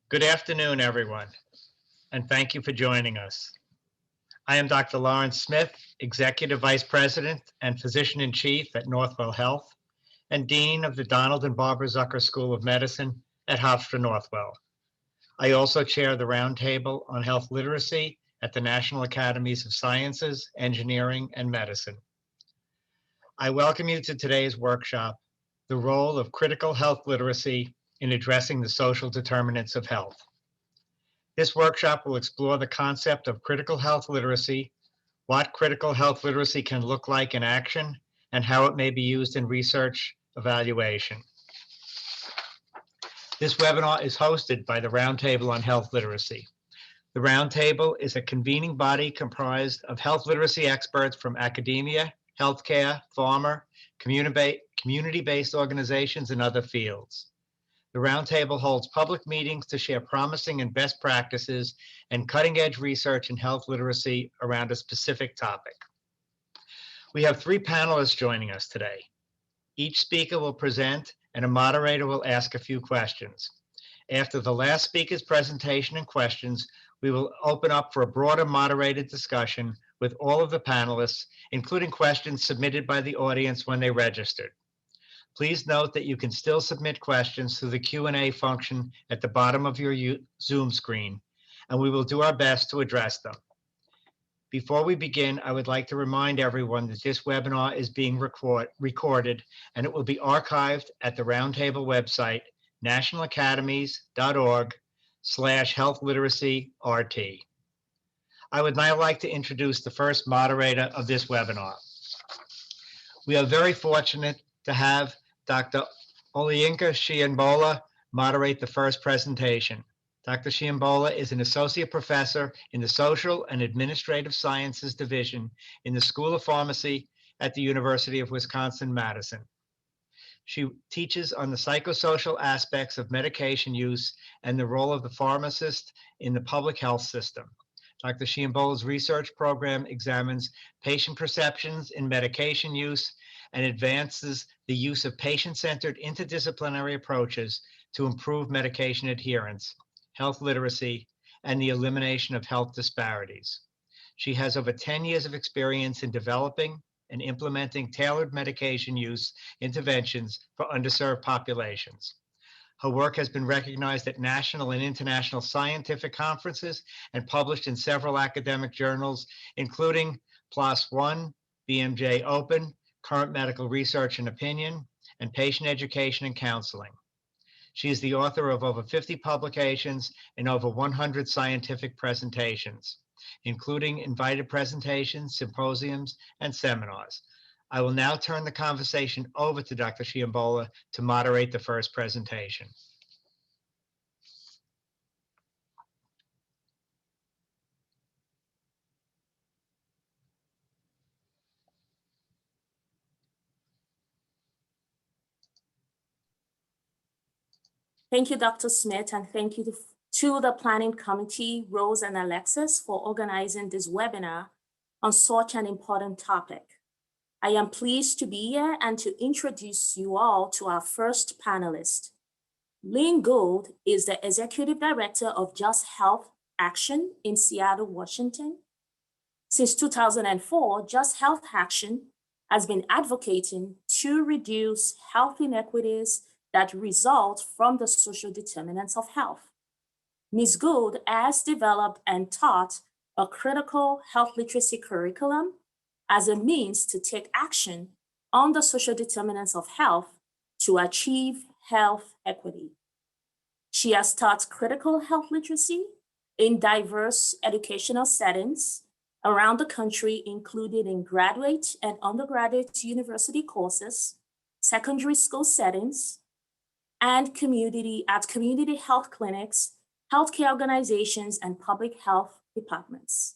Good afternoon, everyone, and thank you for joining us. I am Dr. Lawrence Smith, Executive Vice President and Physician-in-Chief at Northwell Health and Dean of the Donald and Barbara Zucker School of Medicine at Hofstra Northwell. I also chair the Roundtable on Health Literacy at the National Academies of Sciences, Engineering, and Medicine. I welcome you to today's workshop, The Role of Critical Health Literacy in Addressing the Social Determinants of Health. This workshop will explore the concept of critical health literacy, what critical health literacy can look like in action, and how it may be used in research evaluation. This webinar is hosted by the Roundtable on Health Literacy. The Roundtable is a convening body comprised of health literacy experts from academia, healthcare, pharma, community-based organizations, and other fields. The Roundtable holds public meetings to share promising and best practices and cutting-edge research in health literacy around a specific topic. We have 3 panelists joining us today. Each speaker will present, and a moderator will ask a few questions. After the last speaker's presentation and questions, we will open up for a broader moderated discussion with all of the panelists, including questions submitted by the audience when they registered. Please note that you can still submit questions through the Q&A function at the bottom of your Zoom screen, and we will do our best to address them. Before we begin, I would like to remind everyone that this webinar is being recorded, and it will be archived at the Roundtable website, nationalacademies.org/healthliteracyRT. I would now like to introduce the first moderator of this webinar. We are very fortunate to have Dr. Olayinka Shiyambola moderate the first presentation. Dr. Shiyambola is an associate professor in the Social and Administrative Sciences Division in the School of Pharmacy at the University of Wisconsin-Madison. She teaches on the psychosocial aspects of medication use and the role of the pharmacist in the public health system. Dr. Shiyambola's research program examines patient perceptions in medication use and advances the use of patient-centered interdisciplinary approaches to improve medication adherence, health literacy, and the elimination of health disparities. She has over 10 years of experience in developing and implementing tailored medication use interventions for underserved populations. Her work has been recognized at national and international scientific conferences and published in several academic journals, including PLOS One, BMJ Open, Current Medical Research and Opinion, and Patient Education and Counseling. She is the author of over 50 publications and over 100 scientific presentations, including invited presentations, symposiums, and seminars. I will now turn the conversation over to Dr. Shiyambola to moderate the first presentation. Thank you, Dr. Smith, and thank you to the Planning Committee, Rose and Alexis, for organizing this webinar on such an important topic. I am pleased to be here and to introduce you all to our first panelist. Lynn Gould is the Executive Director of Just Health Action in Seattle, Washington. Since 2004, Just Health Action has been advocating to reduce health inequities that result from the social determinants of health. Ms. Gould has developed and taught a critical health literacy curriculum as a means to take action on the social determinants of health to achieve health equity. She has taught critical health literacy in diverse educational settings around the country, including in graduate and undergraduate university courses, secondary school settings, and community health clinics, healthcare organizations, and public health departments.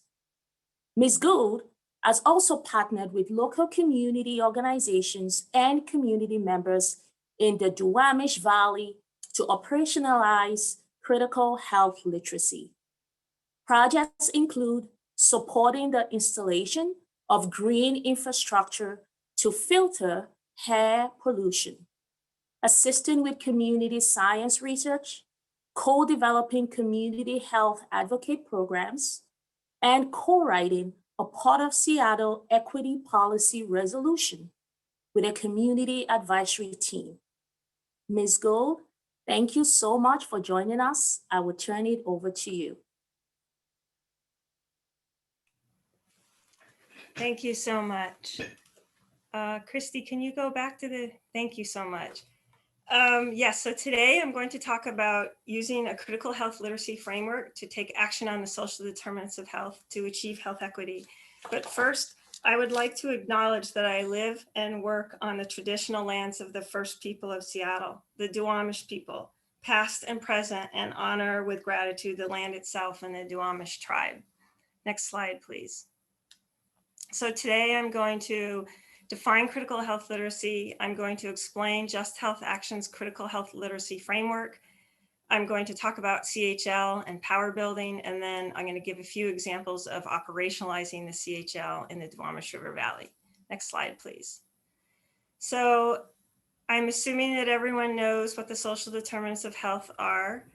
Ms. Gould has also partnered with local community organizations and community members in the Duwamish Valley to operationalize critical health literacy. Projects include supporting the installation of green infrastructure to filter air pollution, assisting with community science research, co-developing community health advocate programs, and co-writing a Port of Seattle equity policy resolution with a community advisory team. Ms. Gold, thank you so much for joining us. I will turn it over to you. Thank you so much. Christy, can you go back to thank you so much. Yes, so today I'm going to talk about using a critical health literacy framework to take action on the social determinants of health to achieve health equity. But first, I would like to acknowledge that I live and work on the traditional lands of the first people of Seattle, the Duwamish people, past and present, and honor with gratitude the land itself and the Duwamish tribe. Next slide, please. So today I'm going to define critical health literacy. I'm going to explain Just Health Action's critical health literacy framework. I'm going to talk about CHL and power building, and then I'm going to give a few examples of operationalizing the CHL in the Duwamish River Valley. Next slide, please. So I'm assuming that everyone knows what the social determinants of health are.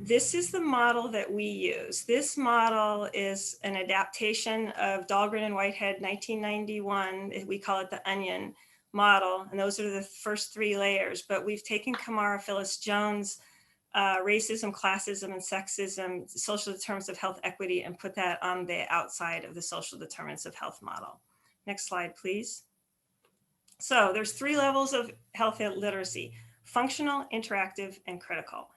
This is the model that we use. This model is an adaptation of Dahlgren and Whitehead 1991. We call it the onion model. And those are the first three layers. But we've taken Kamara Phyllis Jones' racism, classism, and sexism, social determinants of health equity, and put that on the outside of the social determinants of health model. Next slide, please. So there's three levels of health literacy: functional, interactive, and critical.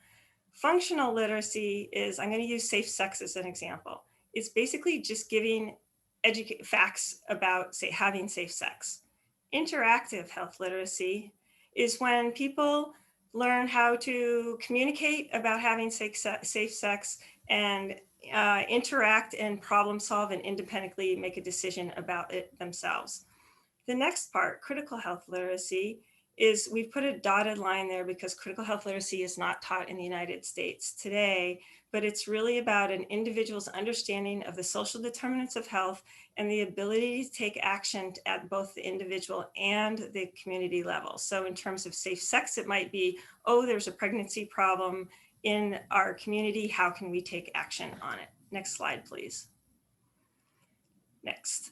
Functional literacy is, I'm going to use safe sex as an example. It's basically just giving facts about, say, having safe sex. Interactive health literacy is when people learn how to communicate about having safe sex and interact and problem solve and independently make a decision about it themselves. The next part, critical health literacy, is we've put a dotted line there because critical health literacy is not taught in the United States today, but it's really about an individual's understanding of the social determinants of health and the ability to take action at both the individual and the community level. So in terms of safe sex, it might be, oh, there's a pregnancy problem in our community. How can we take action on it? Next slide, please. Next,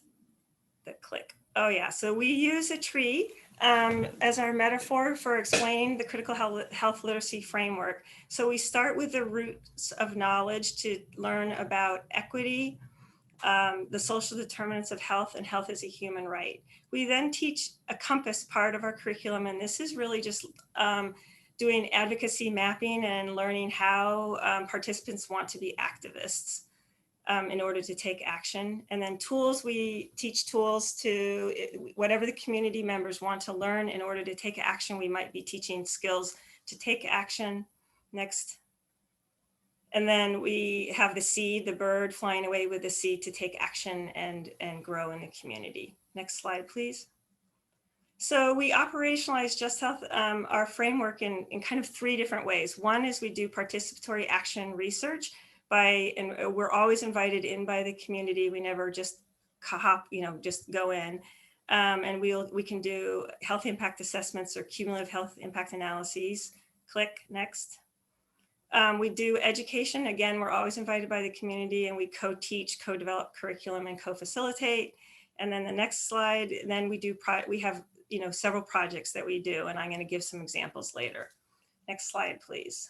the click. Oh yeah, so we use a tree as our metaphor for explaining the critical health literacy framework. So we start with the roots of knowledge to learn about equity, the social determinants of health, and health as a human right. We then teach a compass part of our curriculum, and this is really just doing advocacy mapping and learning how participants want to be activists in order to take action. And then tools, we teach tools to whatever the community members want to learn in order to take action. We might be teaching skills to take action. Next. And then we have the seed, the bird flying away with the seed to take action and grow in the community. Next slide, please. So we operationalize Just Health, our framework in kind of three different ways. One is we do participatory action research, and we're always invited in by the community. We never just just go in. And we can do health impact assessments or cumulative health impact analyses. Click next. We do education. Again, we're always invited by the community, and we co-teach, co-develop curriculum, and co-facilitate. And then the next slide, then we have several projects that we do, and I'm going to give some examples later. Next slide, please.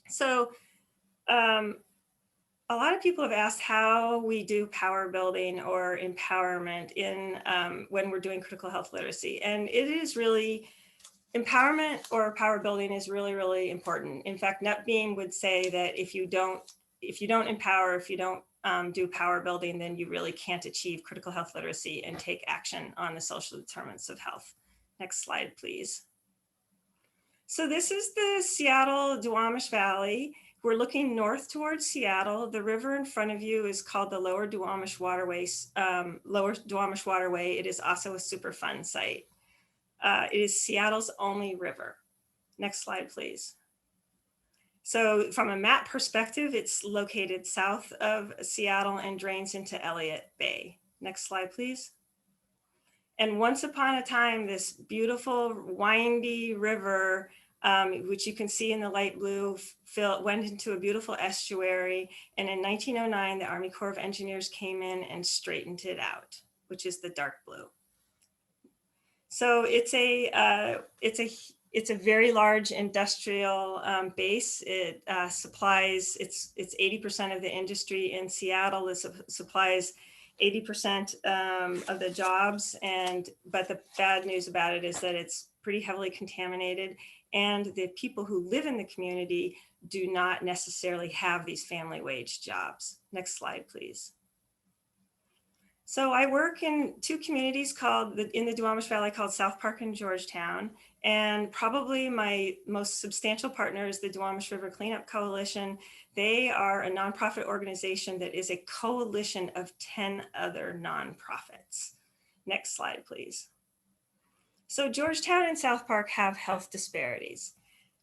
So a lot of people have asked how we do power building or empowerment when we're doing critical health literacy. And it is really, empowerment or power building is really, really important. In fact, NetBeam would say that if you don't empower, if you don't do power building, then you really can't achieve critical health literacy and take action on the social determinants of health. Next slide, please. So this is the Seattle Duwamish Valley. We're looking north towards Seattle. The river in front of you is called the Lower Duwamish Waterway. It is also a Superfund site. It is Seattle's only river. Next slide, please. So from a map perspective, it's located south of Seattle and drains into Elliott Bay. Next slide, please. And once upon a time, this beautiful windy river which you can see in the light blue, went into a beautiful estuary. And in 1909, the Army Corps of Engineers came in and straightened it out, which is the dark blue. So it's a very large industrial base. It supplies, it's 80% of the industry in Seattle. It supplies 80% of the jobs. But the bad news about it is that it's pretty heavily contaminated, and the people who live in the community do not necessarily have these family wage jobs. Next slide, please. So I work in two communities in the Duwamish Valley called South Park and Georgetown. And probably my most substantial partner is the Duwamish River Cleanup Coalition. They are a nonprofit organization that is a coalition of 10 other nonprofits. Next slide, please. So Georgetown and South Park have health disparities.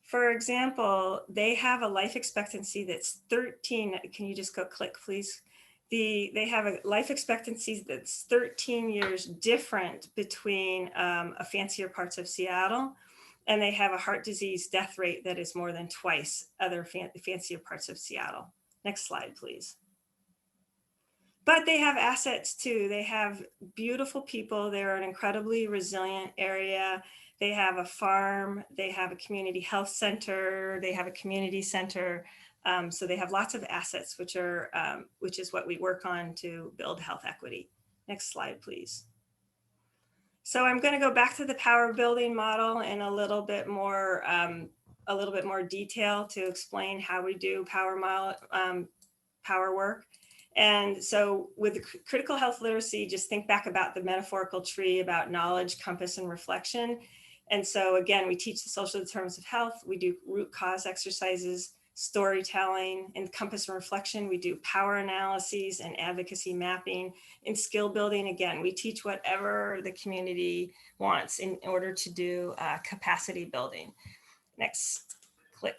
For example, they have a life expectancy that's 13. Can you just go click, please? They have a life expectancy that's 13 years different between fancier parts of Seattle, and they have a heart disease death rate that is more than twice other fancier parts of Seattle. Next slide, please. But they have assets too. They have beautiful people. They're an incredibly resilient area. They have a farm. They have a community health center. They have a community center. So they have lots of assets, which is what we work on to build health equity. Next slide, please. So I'm going to go back to the power building model in a little bit more detail to explain how we do power work. And so with the critical health literacy, just think back about the metaphorical tree about knowledge, compass, and reflection. And so again, we teach the social determinants of health. We do root cause exercises, storytelling, and compass and reflection. We do power analyses and advocacy mapping. In skill building, again, we teach whatever the community wants in order to do capacity building. Next, click.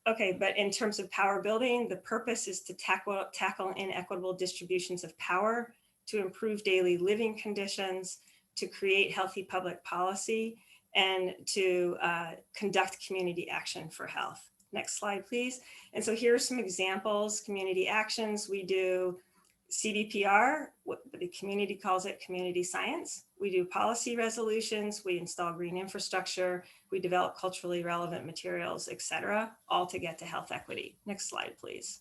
Okay, but in terms of power building, the purpose is to tackle inequitable distributions of power, to improve daily living conditions, to create healthy public policy, and to conduct community action for health. Next slide, please. And so here are some examples, community actions. We do CDPR, what the community calls it community science. We do policy resolutions, we install green infrastructure, we develop culturally relevant materials, et cetera, all to get to health equity. Next slide, please.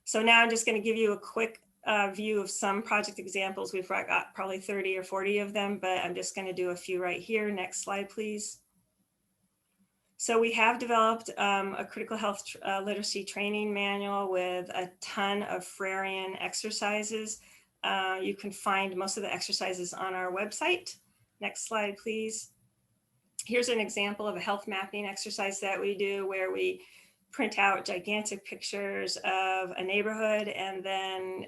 So now I'm just going to give you a quick view of some project examples. We've got probably 30 or 40 of them, but I'm just going to do a few right here. Next slide, please. So we have developed a critical health literacy training manual with a ton of Freirean exercises. You can find most of the exercises on our website. Next slide, please. Here's an example of a health mapping exercise that we do where we print out gigantic pictures of a neighborhood, and then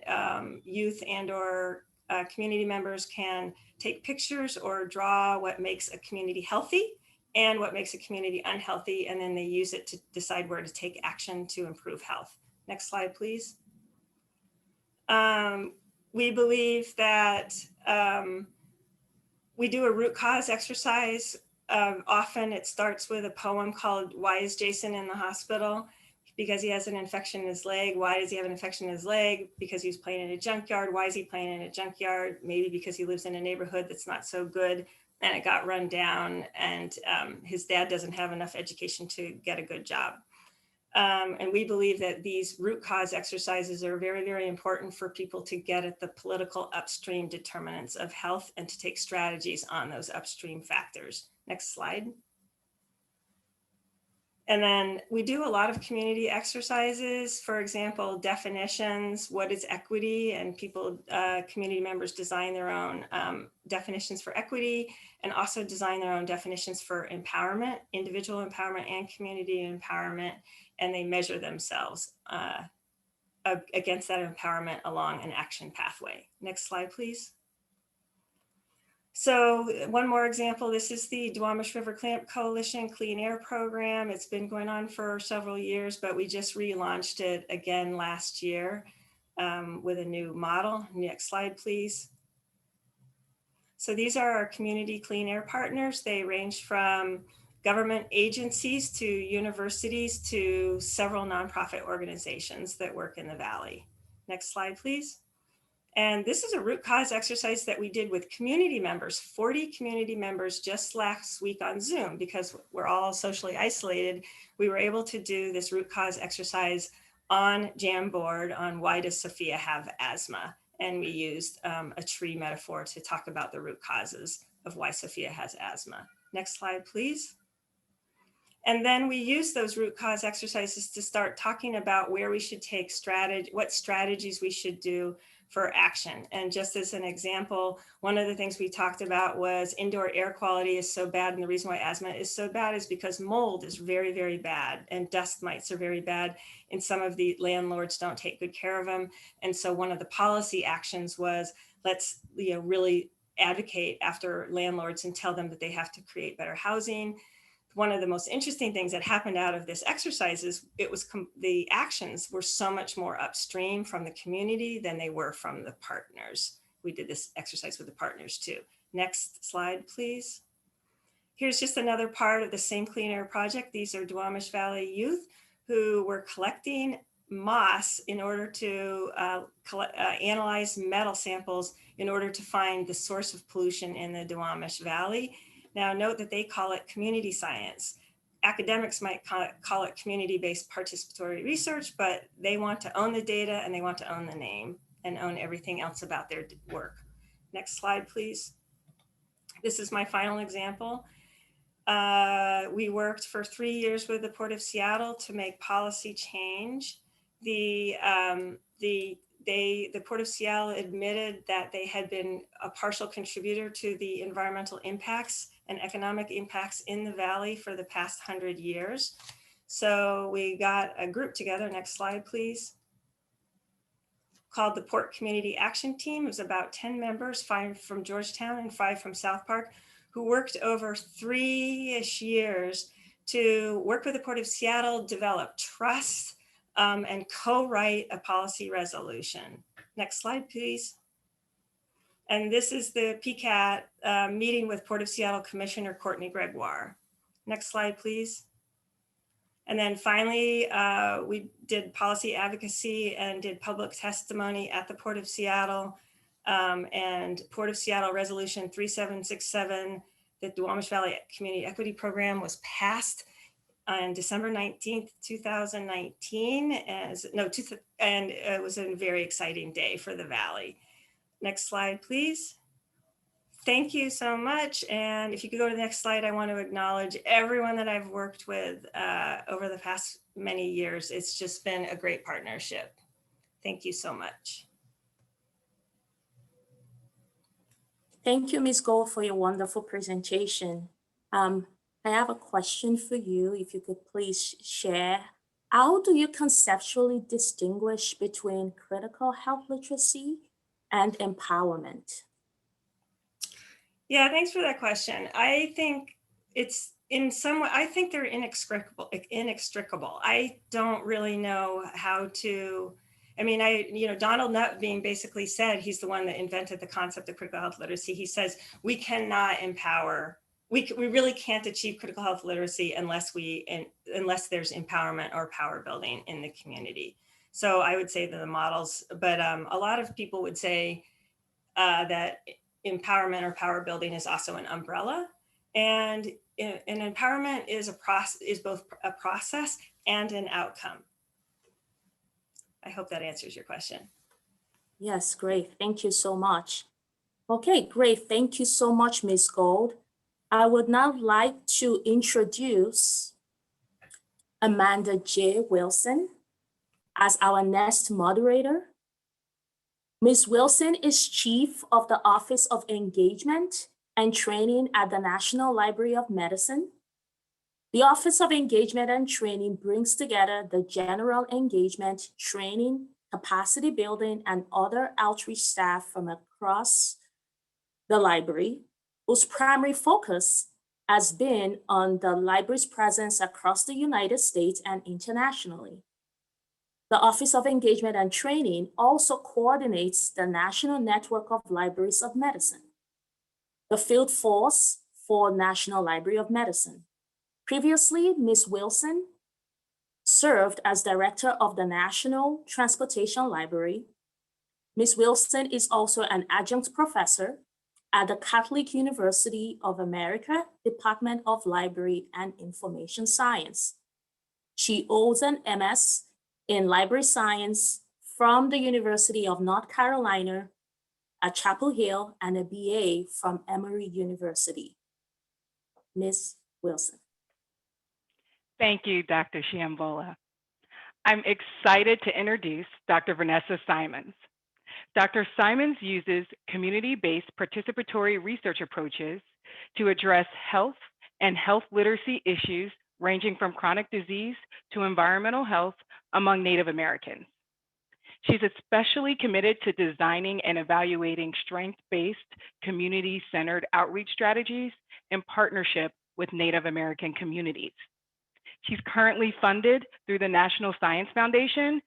youth and/or community members can take pictures or draw what makes a community healthy and what makes a community unhealthy, and then they use it to decide where to take action to improve health. Next slide, please. We believe that we do a root cause exercise. Often it starts with a poem called "Why is Jason in the Hospital?" Because he has an infection in his leg. Why does he have an infection in his leg? Because he was playing in a junkyard. Why is he playing in a junkyard? Maybe because he lives in a neighborhood that's not so good and it got run down, and his dad doesn't have enough education to get a good job. And we believe that these root cause exercises are very, very important for people to get at the political upstream determinants of health and to take strategies on those upstream factors. Next slide. And then we do a lot of community exercises, for example, definitions, what is equity, and people, community members design their own definitions for equity and also design their own definitions for empowerment, individual empowerment and community empowerment, and they measure themselves against that empowerment along an action pathway. Next slide, please. So one more example, this is the Duwamish River Cleanup Coalition Clean Air Program. It's been going on for several years, but we just relaunched it again last year with a new model. Next slide, please. So these are our community clean air partners. They range from government agencies to universities to several nonprofit organizations that work in the Valley. Next slide, please. And this is a root cause exercise that we did with community members, 40 community members just last week on Zoom, because we're all socially isolated. We were able to do this root cause exercise on Jamboard on why does Sophia have asthma? And we used a tree metaphor to talk about the root causes of why Sophia has asthma. Next slide, please. And then we use those root cause exercises to start talking about where we should take strategy, what strategies we should do for action. And just as an example, one of the things we talked about was indoor air quality is so bad. And the reason why asthma is so bad is because mold is very, very bad and dust mites are very bad. And some of the landlords don't take good care of them. And so one of the policy actions was let's really advocate after landlords and tell them that they have to create better housing. One of the most interesting things that happened out of this exercise is the actions were so much more upstream from the community than they were from the partners. We did this exercise with the partners too. Next slide, please. Here's just another part of the same Clean Air Project. These are Duwamish Valley youth who were collecting moss in order to analyze metal samples in order to find the source of pollution in the Duwamish Valley. Now note that they call it community science. Academics might call it community-based participatory research, but they want to own the data and they want to own the name and own everything else about their work. Next slide, please. This is my final example. We worked for 3 years with the Port of Seattle to make policy change. The Port of Seattle admitted that they had been a partial contributor to the environmental impacts and economic impacts in the Valley for the past 100 years. So we got a group together, next slide, please, called the Port Community Action Team. It was about 10 members, 5 from Georgetown and 5 from South Park, who worked over 3-ish years to work with the Port of Seattle, develop trust, and co-write a policy resolution. Next slide, please. And this is the PCAT meeting with Port of Seattle Commissioner Courtney Gregoire. Next slide, please. And then finally, we did policy advocacy and did public testimony at the Port of Seattle. And Port of Seattle Resolution 3767, the Duwamish Valley Community Equity Program, was passed on December 19th, 2019, and it was a very exciting day for the Valley. Next slide, please. Thank you so much. And if you could go to the next slide, I want to acknowledge everyone that I've worked with over the past many years. It's just been a great partnership. Thank you so much. Thank you, Ms. Gold, for your wonderful presentation. I have a question for you. If you could please share, how do you conceptually distinguish between critical health literacy and empowerment? Yeah, thanks for that question. I think it's in some way, I think they're inextricable. I don't really know how to, I mean, Donald Nutbeam basically said, he's the one that invented the concept of critical health literacy. He says, we cannot empower, we really can't achieve critical health literacy unless there's empowerment or power building in the community. So I would say that the models, but a lot of people would say that empowerment or power building is also an umbrella. And an empowerment is both a process and an outcome. I hope that answers your question. Yes, great. Thank you so much. Okay, great. Thank you so much, Ms. Gold. I would now like to introduce Amanda J. Wilson as our next moderator. Ms. Wilson is Chief of the Office of Engagement and Training at the National Library of Medicine. The Office of Engagement and Training brings together the general engagement, training, capacity building, and other outreach staff from across the library, whose primary focus has been on the library's presence across the United States and internationally. The Office of Engagement and Training also coordinates the National Network of Libraries of Medicine, the field force for National Library of Medicine. Previously, Ms. Wilson served as director of the National Transportation Library. Ms. Wilson is also an adjunct professor at the Catholic University of America Department of Library and Information Science. She holds an MS in Library Science from the University of North Carolina at Chapel Hill and a BA from Emory University. Ms. Wilson. Thank you, Dr. Chiambola. I'm excited to introduce Dr. Vanessa Simons. Dr. Simons uses community-based participatory research approaches to address health and health literacy issues ranging from chronic disease to environmental health among Native Americans. She's especially committed to designing and evaluating strength-based, community-centered outreach strategies in partnership with Native American communities. She's currently funded through the National Science Foundation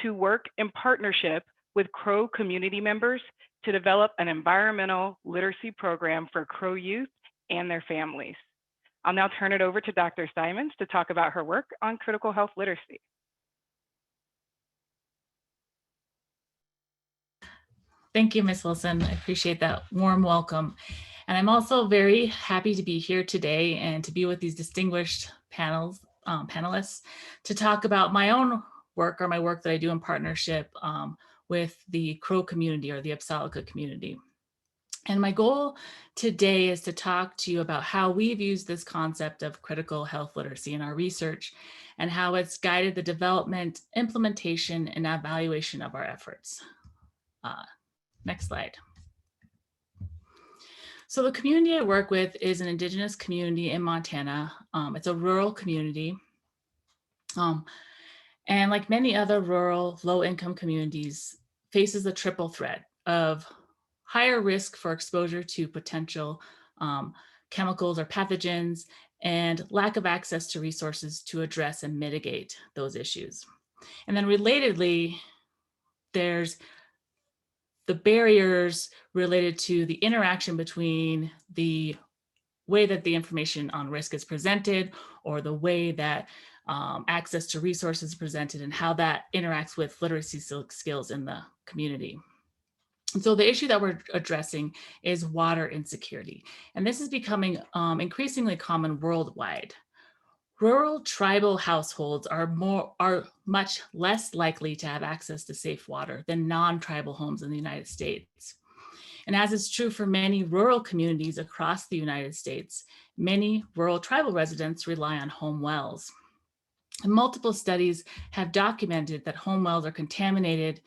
to work in partnership with Crow community members to develop an environmental literacy program for Crow youth and their families. I'll now turn it over to Dr. Simons to talk about her work on critical health literacy. Thank you, Ms. Wilson. I appreciate that warm welcome. And I'm also very happy to be here today and to be with these distinguished panelists to talk about my own work or my work that I do in partnership with the Crow community or the Apsalica community. And my goal today is to talk to you about how we've used this concept of critical health literacy in our research and how it's guided the development, implementation, and evaluation of our efforts. Next slide. So the community I work with is an Indigenous community in Montana. It's a rural community. And like many other rural low-income communities, faces a triple threat of higher risk for exposure to potential chemicals or pathogens and lack of access to resources to address and mitigate those issues. And then relatedly, there's the barriers related to the interaction between the way that the information on risk is presented or the way that access to resources is presented and how that interacts with literacy skills in the community. And so the issue that we're addressing is water insecurity. And this is becoming increasingly common worldwide. Rural tribal households are much less likely to have access to safe water than non-tribal homes in the United States. And as is true for many rural communities across the United States, many rural tribal residents rely on home wells. And multiple studies have documented that home wells are contaminated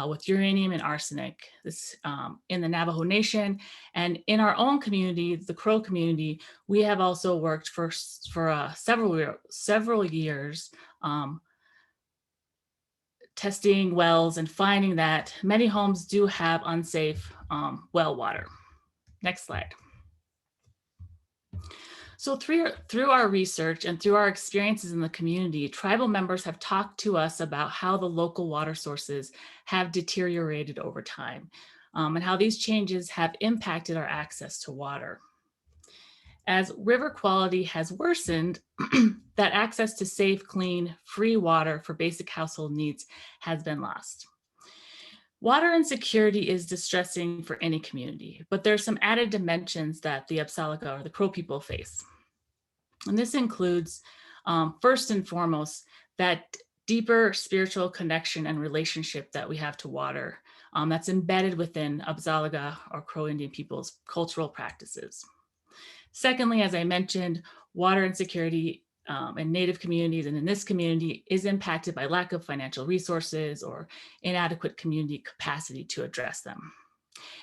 with uranium and arsenic. This in the Navajo Nation and in our own community, the Crow community, we have also worked for several years testing wells and finding that many homes do have unsafe well water. Next slide. So through our research and through our experiences in the community, tribal members have talked to us about how the local water sources have deteriorated over time and how these changes have impacted our access to water. As river quality has worsened, that access to safe, clean, free water for basic household needs has been lost. Water insecurity is distressing for any community, but there's some added dimensions that the Apsalica or the Crow people face. And this includes, first and foremost, that deeper spiritual connection and relationship that we have to water that's embedded within Apsalica or Crow Indian people's cultural practices. Secondly, as I mentioned, water insecurity in Native communities and in this community is impacted by lack of financial resources or inadequate community capacity to address them.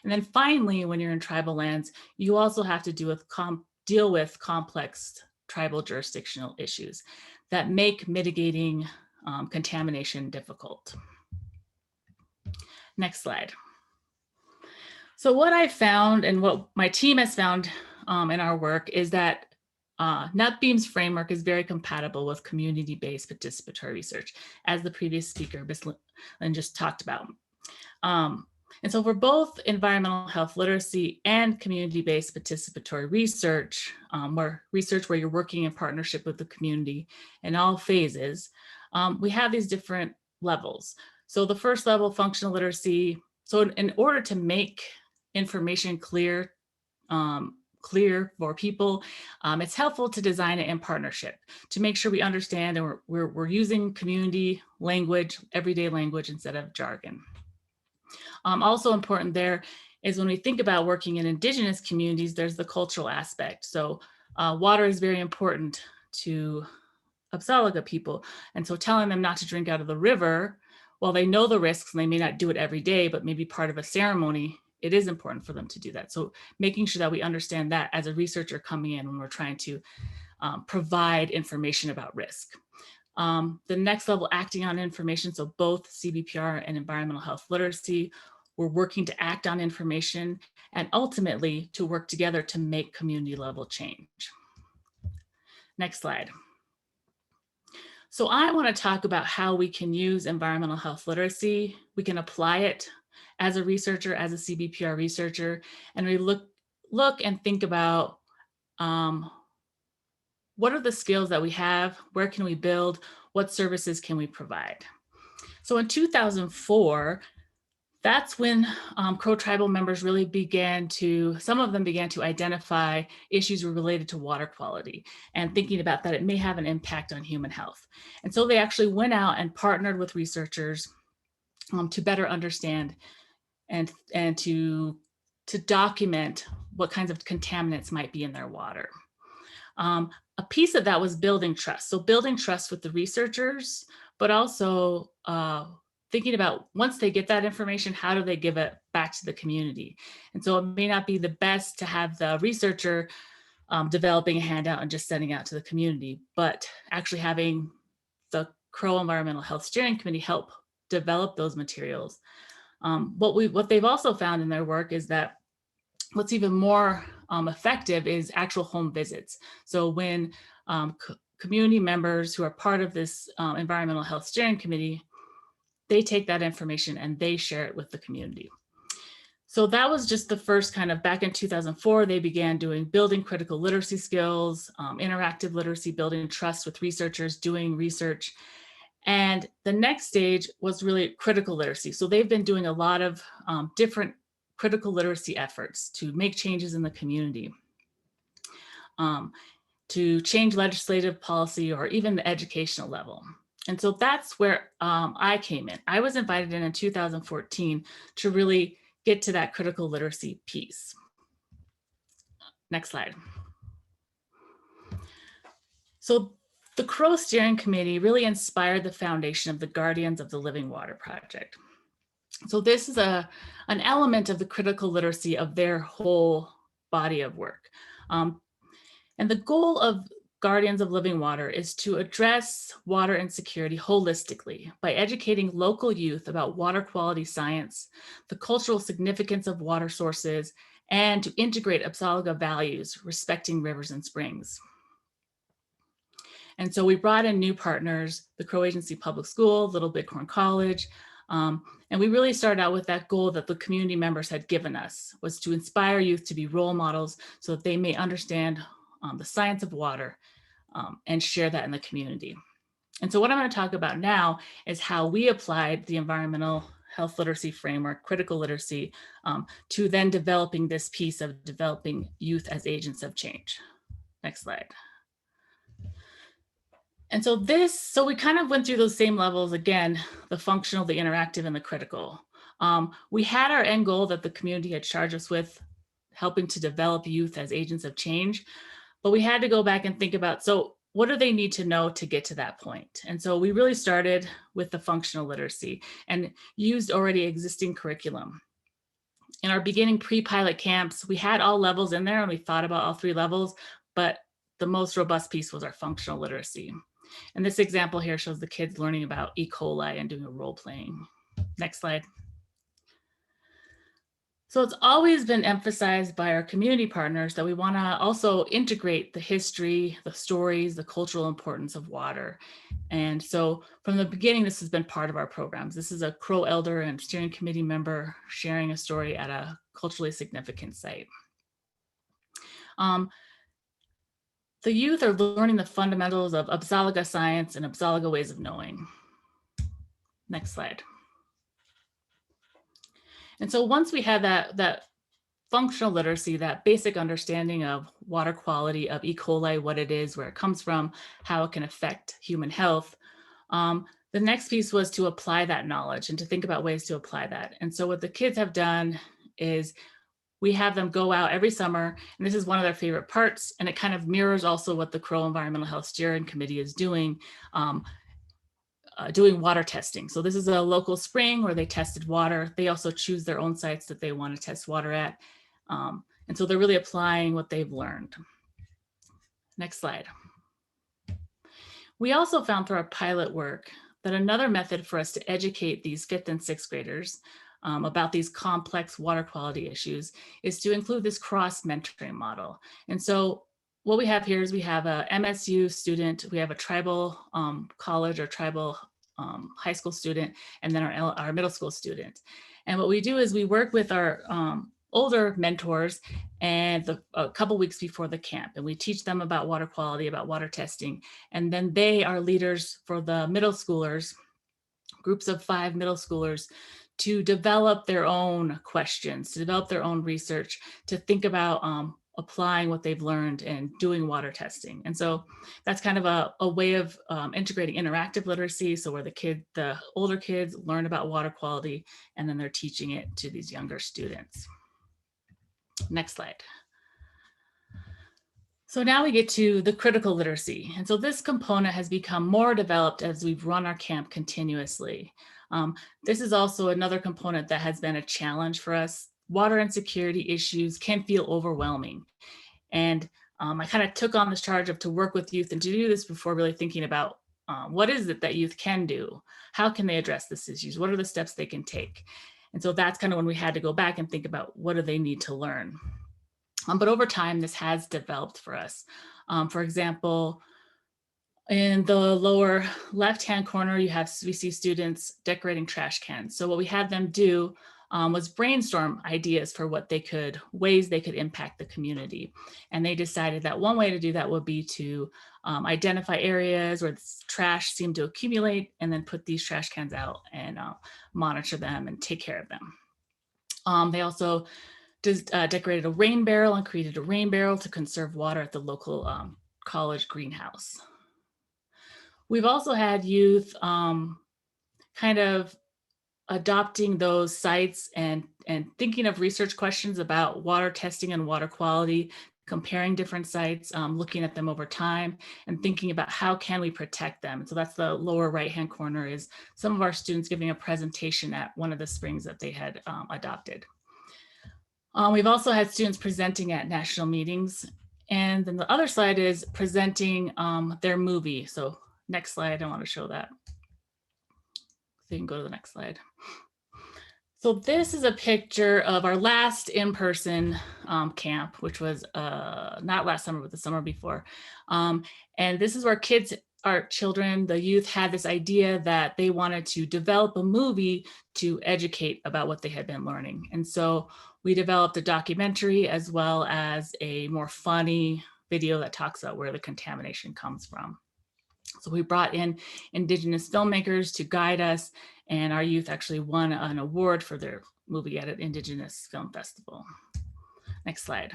And then finally, when you're in tribal lands, you also have to deal with complex tribal jurisdictional issues that make mitigating contamination difficult. Next slide. So what I found and what my team has found in our work is that NUTBEAM's framework is very compatible with community-based participatory research, as the previous speaker, Ms. Lynn, just talked about. And so for both environmental health literacy and community-based participatory research, where you're working in partnership with the community in all phases, we have these different levels. So the first level, functional literacy. So in order to make information clear for people, it's helpful to design it in partnership to make sure we understand and we're using community language, everyday language instead of jargon. Also important there is when we think about working in Indigenous communities, there's the cultural aspect. So water is very important to Absaliga people. And so telling them not to drink out of the river, while they know the risks and they may not do it every day, but maybe part of a ceremony, it is important for them to do that. So making sure that we understand that as a researcher coming in when we're trying to provide information about risk. The next level, acting on information. So both CBPR and environmental health literacy, we're working to act on information and ultimately to work together to make community level change. Next slide. So I want to talk about how we can use environmental health literacy. We can apply it as a researcher, as a CBPR researcher, and we look and think about what are the skills that we have, where can we build, what services can we provide? So in 2004, that's when Crow tribal members really some of them began to identify issues related to water quality and thinking about that it may have an impact on human health. And so they actually went out and partnered with researchers to better understand and to document what kinds of contaminants might be in their water. A piece of that was building trust. So building trust with the researchers, but also thinking about once they get that information, how do they give it back to the community? And so it may not be the best to have the researcher developing a handout and just sending out to the community, but actually having the Crow Environmental Health Steering Committee help develop those materials. What they've also found in their work is that what's even more effective is actual home visits. So when community members who are part of this Environmental Health Steering Committee, they take that information and they share it with the community. So that was just the first kind of, back in 2004, they began building critical literacy skills, interactive literacy, building trust with researchers, doing research. And the next stage was really critical literacy. So they've been doing a lot of different critical literacy efforts to make changes in the community, to change legislative policy or even the educational level. And so that's where I came in. I was invited in 2014 to really get to that critical literacy piece. Next slide. So the Crow Steering Committee really inspired the foundation of the Guardians of the Living Water Project. So this is an element of the critical literacy of their whole body of work. And the goal of Guardians of Living Water is to address water insecurity holistically by educating local youth about water quality science, the cultural significance of water sources, and to integrate Absaliga values, respecting rivers and springs. And so we brought in new partners, the Crow Agency Public School, Little Bighorn College, and we really started out with that goal that the community members had given us, was to inspire youth to be role models so that they may understand the science of water and share that in the community. And so what I'm going to talk about now is how we applied the environmental health literacy framework, critical literacy, to then developing this piece of developing youth as agents of change. Next slide. And so we kind of went through those same levels again, the functional, the interactive, and the critical. We had our end goal that the community had charged us with, helping to develop youth as agents of change. But we had to go back and think about, so what do they need to know to get to that point? And so we really started with the functional literacy and used already existing curriculum. In our beginning pre-pilot camps, we had all levels in there and we thought about all 3 levels, but the most robust piece was our functional literacy. And this example here shows the kids learning about E. coli and doing a role playing. Next slide. So it's always been emphasized by our community partners that we want to also integrate the history, the stories, the cultural importance of water. And so from the beginning, this has been part of our programs. This is a Crow elder and steering committee member sharing a story at a culturally significant site. The youth are learning the fundamentals of Absalaga science and Absalaga ways of knowing. Next slide. And so once we had that functional literacy, that basic understanding of water quality, of E. coli, what it is, where it comes from, how it can affect human health, the next piece was to apply that knowledge and to think about ways to apply that. And so what the kids have done is we have them go out every summer, and this is one of their favorite parts, and it kind of mirrors also what the Crow Environmental Health Steering Committee is doing, doing water testing. So this is a local spring where they tested water. They also choose their own sites that they want to test water at. And so they're really applying what they've learned. Next slide. We also found through our pilot work that another method for us to educate these 5th and 6th graders about these complex water quality issues is to include this cross-mentoring model. And so what we have here is we have a MSU student, we have a tribal college or tribal high school student, and then our middle school student. And what we do is we work with our older mentors and a couple weeks before the camp, and we teach them about water quality, about water testing, and then they are leaders for the middle schoolers, groups of 5 middle schoolers, to develop their own questions, to develop their own research, to think about applying what they've learned and doing water testing. And so that's kind of a way of integrating interactive literacy. So where the older kids learn about water quality, and then they're teaching it to these younger students. Next slide. So now we get to the critical literacy. And so this component has become more developed as we've run our camp continuously. This is also another component that has been a challenge for us. Water insecurity issues can feel overwhelming. And I kind of took on this charge to work with youth and to do this before really thinking about what is it that youth can do? How can they address these issues? What are the steps they can take? And so that's kind of when we had to go back and think about what do they need to learn. But over time, this has developed for us. For example, in the lower left-hand corner, we see students decorating trash cans. So what we had them do was brainstorm ideas for ways they could impact the community. And they decided that one way to do that would be to identify areas where trash seemed to accumulate, and then put these trash cans out and monitor them and take care of them. They also decorated a rain barrel and created a rain barrel to conserve water at the local college greenhouse. We've also had youth kind of adopting those sites and thinking of research questions about water testing and water quality, comparing different sites, looking at them over time, and thinking about how can we protect them. So that's the lower right-hand corner, is some of our students giving a presentation at one of the springs that they had adopted. We've also had students presenting at national meetings. And then the other slide is presenting their movie. So next slide, I want to show that. So you can go to the next slide. So this is a picture of our last in-person camp, which was not last summer, but the summer before. And this is where our children, the youth, had this idea that they wanted to develop a movie to educate about what they had been learning. And so we developed a documentary as well as a more funny video that talks about where the contamination comes from. So we brought in Indigenous filmmakers to guide us, and our youth actually won an award for their movie at an Indigenous Film Festival. Next slide.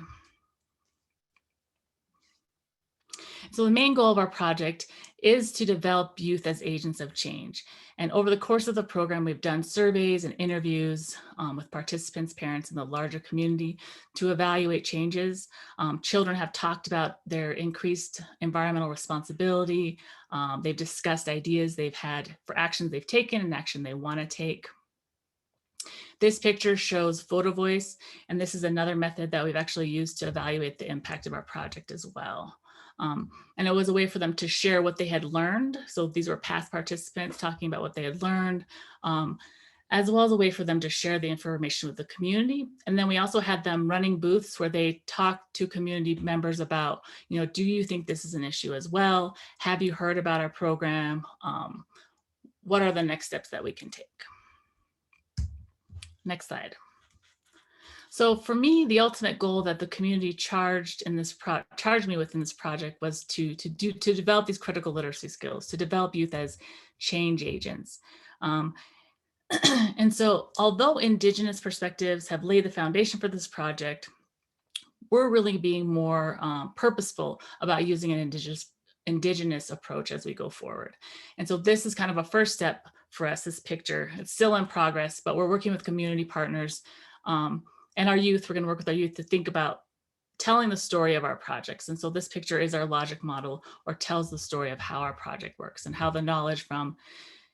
So the main goal of our project is to develop youth as agents of change. And over the course of the program, we've done surveys and interviews with participants, parents, and the larger community to evaluate changes. Children have talked about their increased environmental responsibility. They've discussed ideas they've had for actions they've taken and action they want to take. This picture shows photo voice, and this is another method that we've actually used to evaluate the impact of our project as well. And it was a way for them to share what they had learned. So these were past participants talking about what they had learned. as well as a way for them to share the information with the community. And then we also had them running booths where they talk to community members about, do you think this is an issue as well? Have you heard about our program? What are the next steps that we can take? Next slide. So for me, the ultimate goal that the community charged me with in this project was to develop these critical literacy skills, to develop youth as change agents. And so although Indigenous perspectives have laid the foundation for this project, we're really being more purposeful about using an Indigenous approach as we go forward. And so this is kind of a first step for us, this picture. It's still in progress, but we're working with community partners and our youth. We're going to work with our youth to think about telling the story of our projects. And so this picture is our logic model, or tells the story of how our project works and how the knowledge from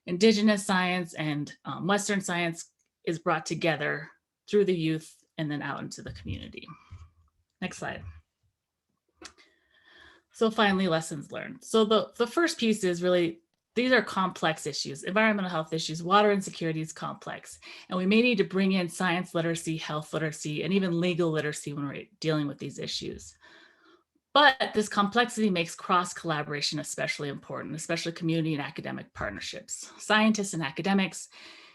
Indigenous science and Western science is brought together through the youth and then out into the community. Next slide. So finally, lessons learned. So the first piece is really, these are complex issues. Environmental health issues, water insecurity is complex. And we may need to bring in science literacy, health literacy, and even legal literacy when we're dealing with these issues. But this complexity makes cross-collaboration especially important, especially community and academic partnerships. Scientists and academics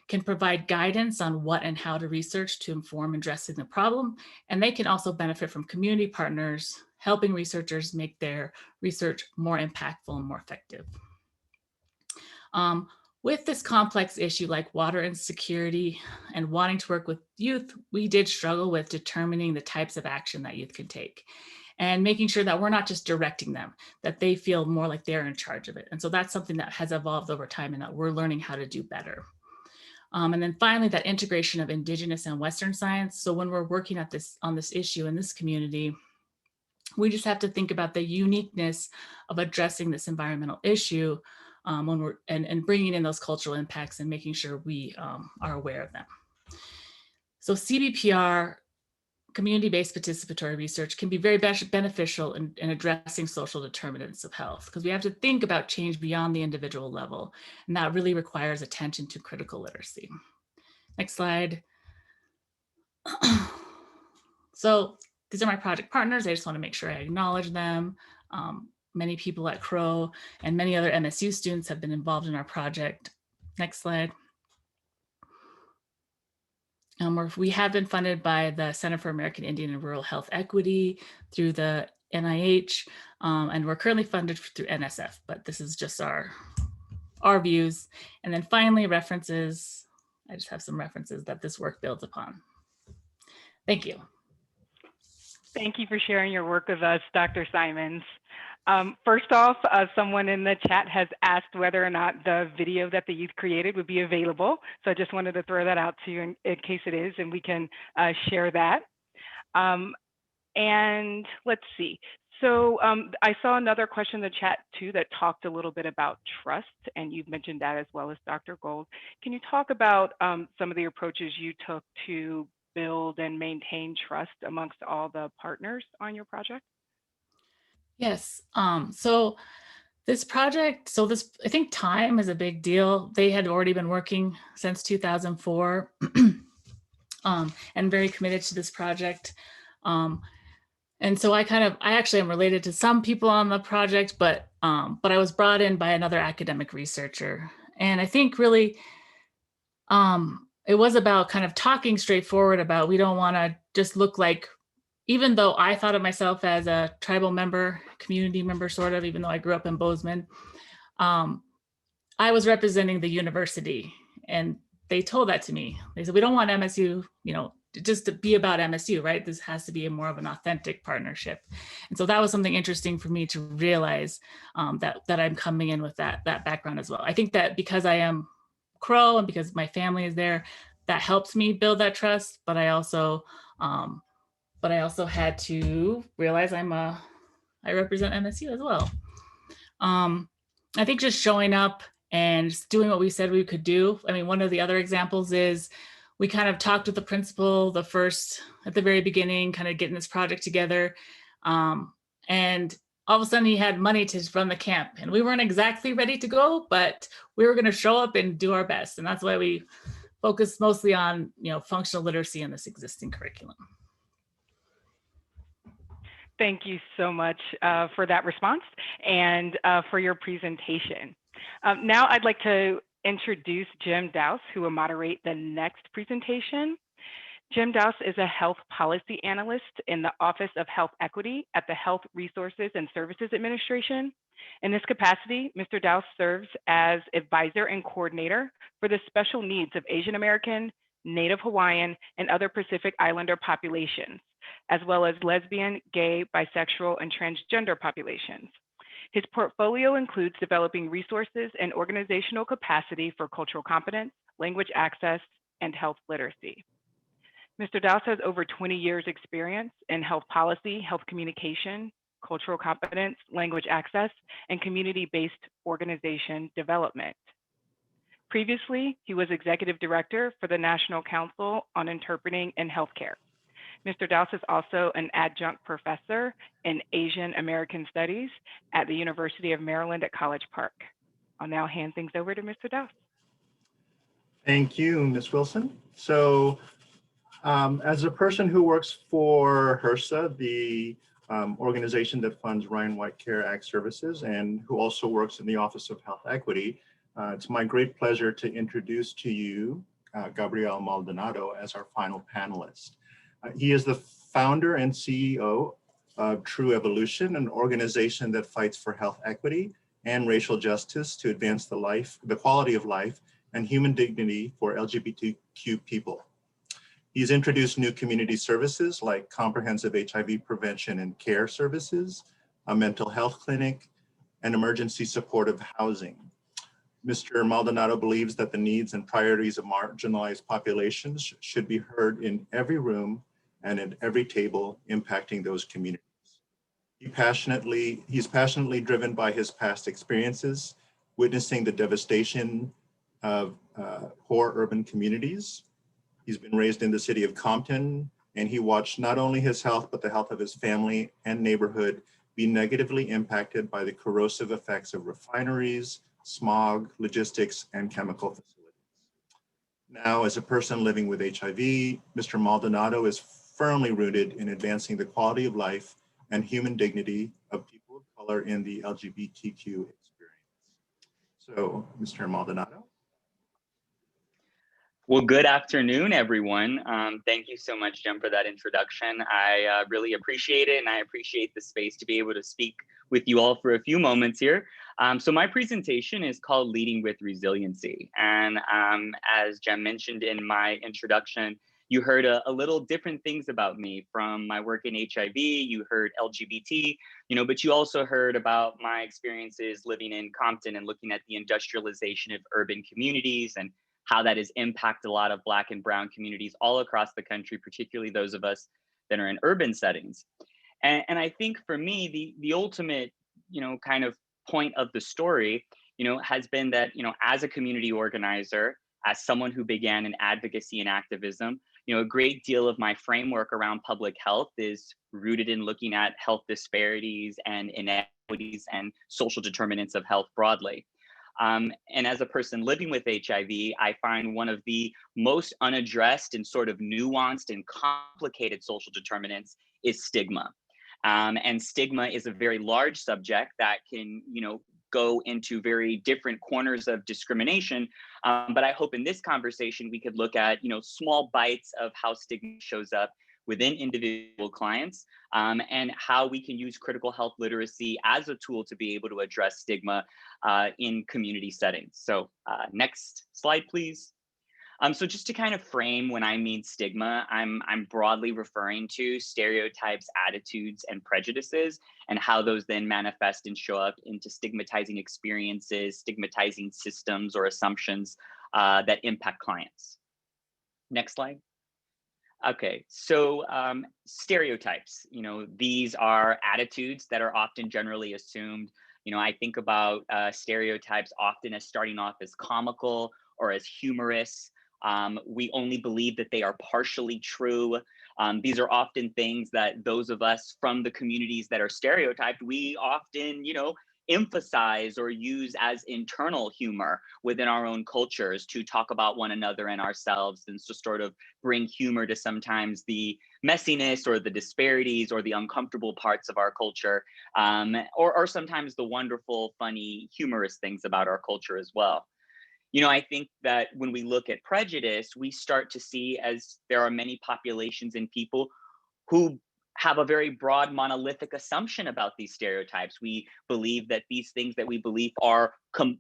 can provide guidance on what and how to research to inform addressing the problem, and they can also benefit from community partners, helping researchers make their research more impactful and more effective. With this complex issue like water insecurity and wanting to work with youth, we did struggle with determining the types of action that youth can take, and making sure that we're not just directing them, that they feel more like they're in charge of it. And so that's something that has evolved over time and that we're learning how to do better. And then finally, that integration of Indigenous and Western science. So when we're working on this issue in this community, we just have to think about the uniqueness of addressing this environmental issue when we're and bringing in those cultural impacts and making sure we are aware of them. So CBPR, community-based participatory research, can be very beneficial in addressing social determinants of health, because we have to think about change beyond the individual level, and that really requires attention to critical literacy. Next slide. So these are my project partners. I just want to make sure I acknowledge them. Many people at Crow and many other MSU students have been involved in our project. Next slide. We have been funded by the Center for American Indian and Rural Health Equity through the NIH, and we're currently funded through NSF, but this is just our views. And then finally, references. I just have some references that this work builds upon. Thank you. Thank you for sharing your work with us, Dr. Simons. First off, someone in the chat has asked whether or not the video that the youth created would be available. So I just wanted to throw that out to you in case it is, and we can share that. And let's see. So I saw another question in the chat too that talked a little bit about trust, and you've mentioned that as well as Dr. Gold. Can you talk about some of the approaches you took to build and maintain trust amongst all the partners on your project? Yes. So this project, I think time is a big deal. They had already been working since 2004 and very committed to this project. And so I actually am related to some people on the project, but I was brought in by another academic researcher. And I think really it was about kind of talking straightforward about, we don't want to just look like, even though I thought of myself as a tribal member, community member, sort of, even though I grew up in Bozeman, I was representing the university, and they told that to me. They said, we don't want MSU, just to be about MSU, right? This has to be more of an authentic partnership. And so that was something interesting for me to realize that I'm coming in with that background as well. I think that because I am Crow and because my family is there, that helps me build that trust, but I also had to realize I represent MSU as well. I think just showing up and just doing what we said we could do. I mean, one of the other examples is we kind of talked with the principal at the very beginning, kind of getting this project together. And all of a sudden he had money to run the camp, and we weren't exactly ready to go, but we were going to show up and do our best. And that's why we focus mostly on, functional literacy in this existing curriculum. Thank you so much for that response and for your presentation. Now I'd like to introduce Jim Dowse, who will moderate the next presentation. Jim Dowse is a health policy analyst in the Office of Health Equity at the Health Resources and Services Administration. In this capacity, Mr. Dowse serves as advisor and coordinator for the special needs of Asian American, Native Hawaiian, and other Pacific Islander populations, as well as lesbian, gay, bisexual, and transgender populations. His portfolio includes developing resources and organizational capacity for cultural competence, language access, and health literacy. Mr. Dowse has over 20 years experience in health policy, health communication, cultural competence, language access, and community-based organization development. Previously, he was executive director for the National Council on Interpreting in Healthcare. Mr. Dowse is also an adjunct professor in Asian American Studies at the University of Maryland at College Park. I'll now hand things over to Mr. Dowse. Thank you, Ms. Wilson. So as a person who works for HRSA, the organization that funds Ryan White Care Act services, and who also works in the Office of Health Equity, it's my great pleasure to introduce to you Gabriel Maldonado as our final panelist. He is the founder and CEO of True Evolution, an organization that fights for health equity and racial justice to advance the quality of life and human dignity for LGBTQ people. He's introduced new community services like comprehensive HIV prevention and care services, a mental health clinic, and emergency supportive housing. Mr. Maldonado believes that the needs and priorities of marginalized populations should be heard in every room and at every table impacting those communities. He's passionately driven by his past experiences, witnessing the devastation of poor urban communities. He's been raised in the city of Compton, and he watched not only his health, but the health of his family and neighborhood be negatively impacted by the corrosive effects of refineries, smog, logistics, and chemical facilities. Now, as a person living with HIV, Mr. Maldonado is firmly rooted in advancing the quality of life and human dignity of people of color in the LGBTQ experience. So, Mr. Maldonado. Well, good afternoon, everyone. Thank you so much, Jim, for that introduction. I really appreciate it, and I appreciate the space to be able to speak with you all for a few moments here. So my presentation is called Leading with Resiliency. And as Jem mentioned in my introduction, you heard a little different things about me from my work in HIV, you heard LGBT, but you also heard about my experiences living in Compton and looking at the industrialization of urban communities and how that has impacted a lot of Black and Brown communities all across the country, particularly those of us that are in urban settings. And I think for me, the ultimate, kind of point of the story, has been that, as a community organizer, as someone who began in advocacy and activism, a great deal of my framework around public health is rooted in looking at health disparities and inequities and social determinants of health broadly. And as a person living with HIV, I find one of the most unaddressed and sort of nuanced and complicated social determinants is stigma. And stigma is a very large subject that can, go into very different corners of discrimination. But I hope in this conversation, we could look at, small bites of how stigma shows up within individual clients and how we can use critical health literacy as a tool to be able to address stigma in community settings. So next slide, please. So just to kind of frame when I mean stigma, I'm broadly referring to stereotypes, attitudes, and prejudices, and how those then manifest and show up into stigmatizing experiences, stigmatizing systems or assumptions that impact clients. Next slide. Okay, so stereotypes, these are attitudes that are often generally assumed. I think about stereotypes often as starting off as comical or as humorous. We only believe that they are partially true. These are often things that those of us from the communities that are stereotyped, we often, emphasize or use as internal humor within our own cultures to talk about one another and ourselves, and to sort of bring humor to sometimes the messiness or the disparities or the uncomfortable parts of our culture, or sometimes the wonderful, funny, humorous things about our culture as well. You know, I think that when we look at prejudice, we start to see, as there are many populations and people who have a very broad monolithic assumption about these stereotypes. We believe that these things that we believe are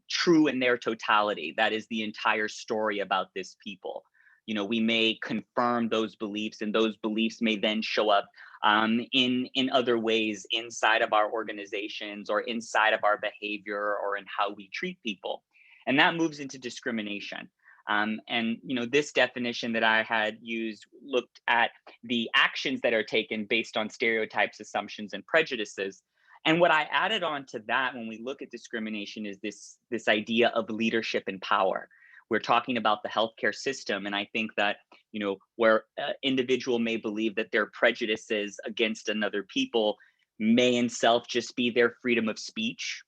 true in their totality. That is the entire story about this people. You know, we may confirm those beliefs, and those beliefs may then show up in other ways inside of our organizations or inside of our behavior or in how we treat people. And that moves into discrimination. And you know, this definition that I had used looked at the actions that are taken based on stereotypes, assumptions, and prejudices. And what I added on to that when we look at discrimination is this idea of leadership and power. We're talking about the healthcare system, and I think that, you know, where an individual may believe that their prejudices against another people may in self just be their freedom of speech,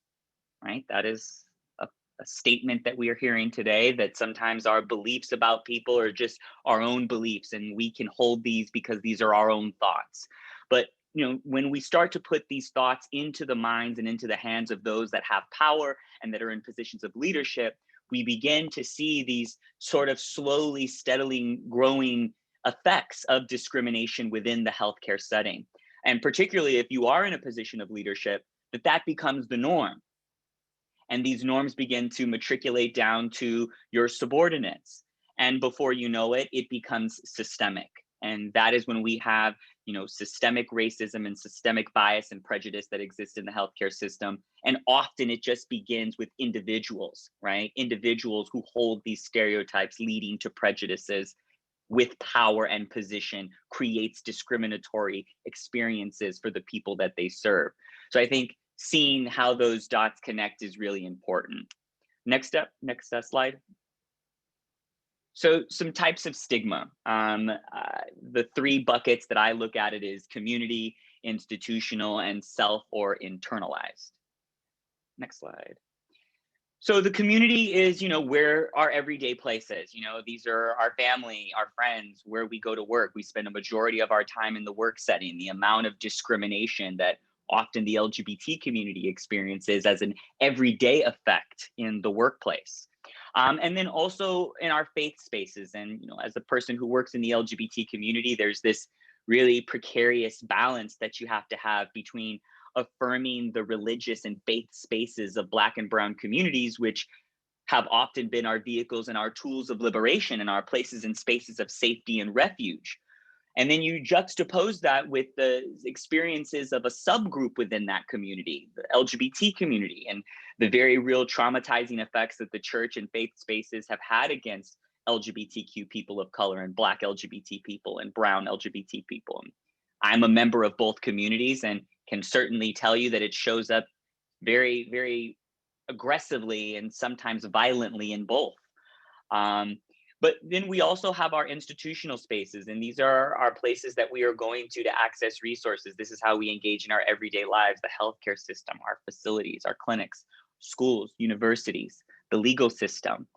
right? That is a statement that we are hearing today, that sometimes our beliefs about people are just our own beliefs, and we can hold these because these are our own thoughts. But you know, when we start to put these thoughts into the minds and into the hands of those that have power and that are in positions of leadership, we begin to see these sort of slowly, steadily growing effects of discrimination within the healthcare setting. And particularly if you are in a position of leadership, that becomes the norm. And these norms begin to matriculate down to your subordinates. And before you know it, it becomes systemic. And that is when we have, you know, systemic racism and systemic bias and prejudice that exists in the healthcare system. And often it just begins with individuals, right? Individuals who hold these stereotypes leading to prejudices with power and position creates discriminatory experiences for the people that they serve. So I think seeing how those dots connect is really important. Next slide. So some types of stigma. The three buckets that I look at it is community, institutional, and self or internalized. Next slide. So the community is, you know, where our everyday place is. You know, these are our family, our friends, where we go to work. We spend a majority of our time in the work setting. The amount of discrimination that often the LGBT community experiences as an everyday effect in the workplace. And then also in our faith spaces. And, you know, as a person who works in the LGBT community, there's this really precarious balance that you have to have between affirming the religious and faith spaces of Black and Brown communities, which have often been our vehicles and our tools of liberation and our places and spaces of safety and refuge. And then you juxtapose that with the experiences of a subgroup within that community, the LGBT community, and the very real traumatizing effects that the church and faith spaces have had against LGBTQ people of color and Black LGBT people and brown LGBT people. And I'm a member of both communities and can certainly tell you that it shows up very, very aggressively and sometimes violently in both. But then we also have our institutional spaces, and these are our places that we are going to access resources. This is how we engage in our everyday lives: the healthcare system, our facilities, our clinics, schools, universities, the legal system.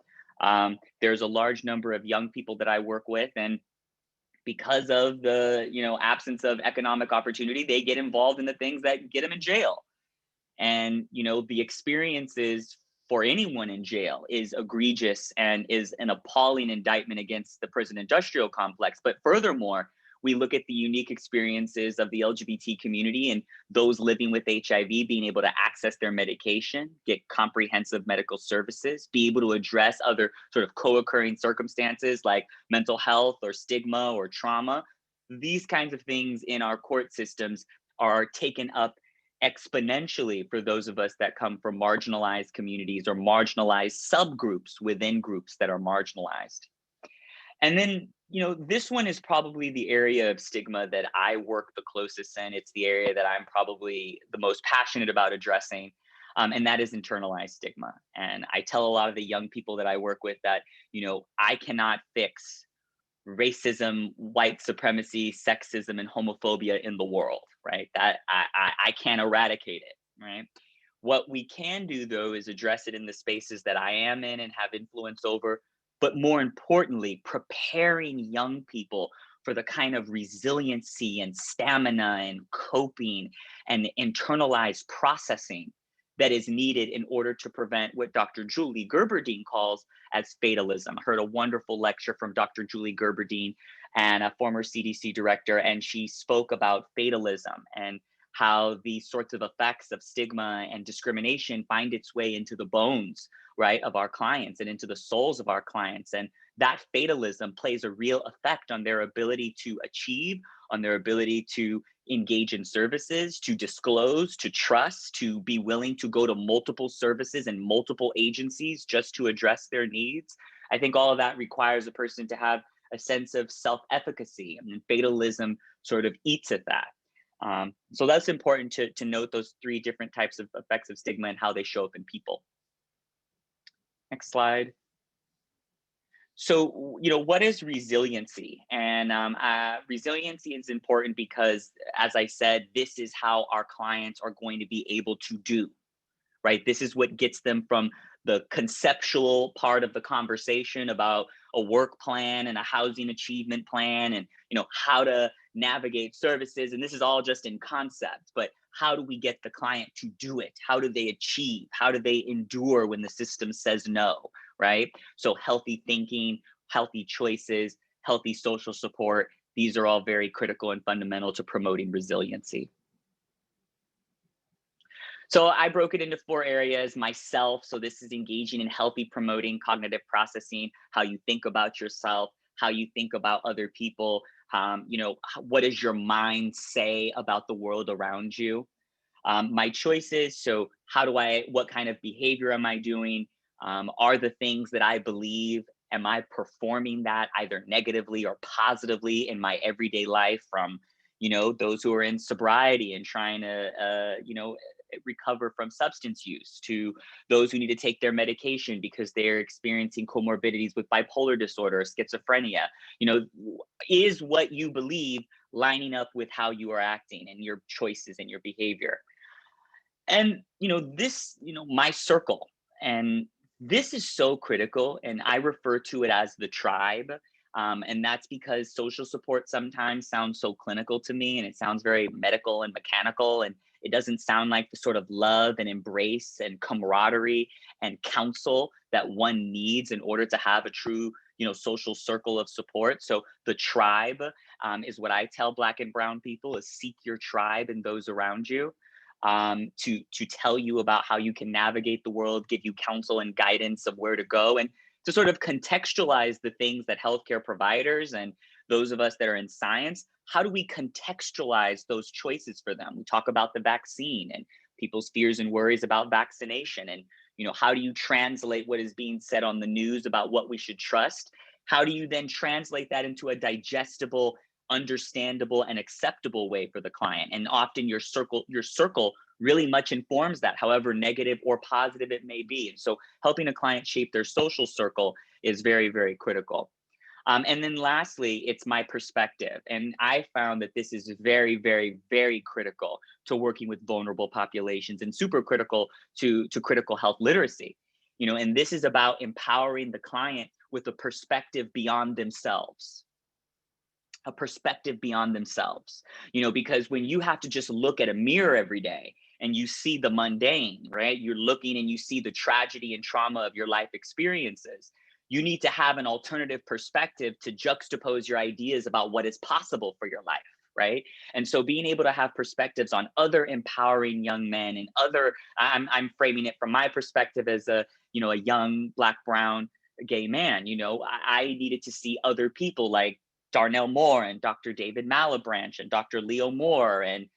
There's a large number of young people that I work with, and because of the, you know, absence of economic opportunity, they get involved in the things that get them in jail. And, you know, the experiences for anyone in jail is egregious and is an appalling indictment against the prison industrial complex. But furthermore, we look at the unique experiences of the LGBT community and those living with HIV being able to access their medication, get comprehensive medical services, be able to address other sort of co-occurring circumstances like mental health or stigma or trauma. These kinds of things in our court systems are taken up exponentially for those of us that come from marginalized communities or marginalized subgroups within groups that are marginalized. And then, you know, this one is probably the area of stigma that I work the closest in. It's the area that I'm probably the most passionate about addressing, and that is internalized stigma. And I tell a lot of the young people that I work with that, you know, I cannot fix racism, white supremacy, sexism, and homophobia in the world, right? That I can't eradicate it, right? What we can do, though, is address it in the spaces that I am in and have influence over, but more importantly, preparing young people for the kind of resiliency and stamina and coping and internalized processing that is needed in order to prevent what Dr. Julie Gerberdine calls as fatalism. I heard a wonderful lecture from Dr. Julie Gerberdine, and a former CDC director, and she spoke about fatalism and how these sorts of effects of stigma and discrimination find its way into the bones, right, of our clients and into the souls of our clients. And that fatalism plays a real effect on their ability to achieve, on their ability to engage in services, to disclose, to trust, to be willing to go to multiple services and multiple agencies just to address their needs. I think all of that requires a person to have a sense of self-efficacy. I mean, fatalism sort of eats at that. So that's important to note those three different types of effects of stigma and how they show up in people. Next slide. So, what is resiliency? And resiliency is important because, as I said, this is how our clients are going to be able to do, right? This is what gets them from the conceptual part of the conversation about a work plan and a housing achievement plan and, how to navigate services. And this is all just in concept, but how do we get the client to do it? How do they achieve? How do they endure when the system says no, right? So healthy thinking, healthy choices, healthy social support, these are all very critical and fundamental to promoting resiliency. So I broke it into 4 areas myself. So this is engaging in healthy promoting cognitive processing, how you think about yourself, how you think about other people, what does your mind say about the world around you? My choices, so what kind of behavior am I doing? Are the things that I believe, am I performing that either negatively or positively in my everyday life, from, those who are in sobriety and trying to, recover from substance use, to those who need to take their medication because they're experiencing comorbidities with bipolar disorder or schizophrenia. Is what you believe lining up with how you are acting and your choices and your behavior? And, my circle, and this is so critical, and I refer to it as the tribe. And that's because social support sometimes sounds so clinical to me, and it sounds very medical and mechanical, and it doesn't sound like the sort of love and embrace and camaraderie and counsel that one needs in order to have a true, social circle of support. So the tribe is what I tell Black and Brown people, is seek your tribe and those around you. To tell you about how you can navigate the world, give you counsel and guidance of where to go, and to sort of contextualize the things that healthcare providers and those of us that are in science, how do we contextualize those choices for them? We talk about the vaccine and people's fears and worries about vaccination, and how do you translate what is being said on the news about what we should trust? How do you then translate that into a digestible, understandable, and acceptable way for the client? And often your circle really much informs that, however negative or positive it may be. And so helping a client shape their social circle is very, very critical. And then lastly, it's my perspective. And I found that this is very, very, very critical to working with vulnerable populations, and super critical to critical health literacy. And this is about empowering the client with a perspective beyond themselves. A perspective beyond themselves, because when you have to just look at a mirror every day and you see the mundane, right? You're looking and you see the tragedy and trauma of your life experiences. You need to have an alternative perspective to juxtapose your ideas about what is possible for your life, right? And so being able to have perspectives on other empowering young men and I'm framing it from my perspective as a young Black, brown, gay man. I needed to see other people like Darnell Moore and Dr. David Malebranche and Dr. Leo Moore and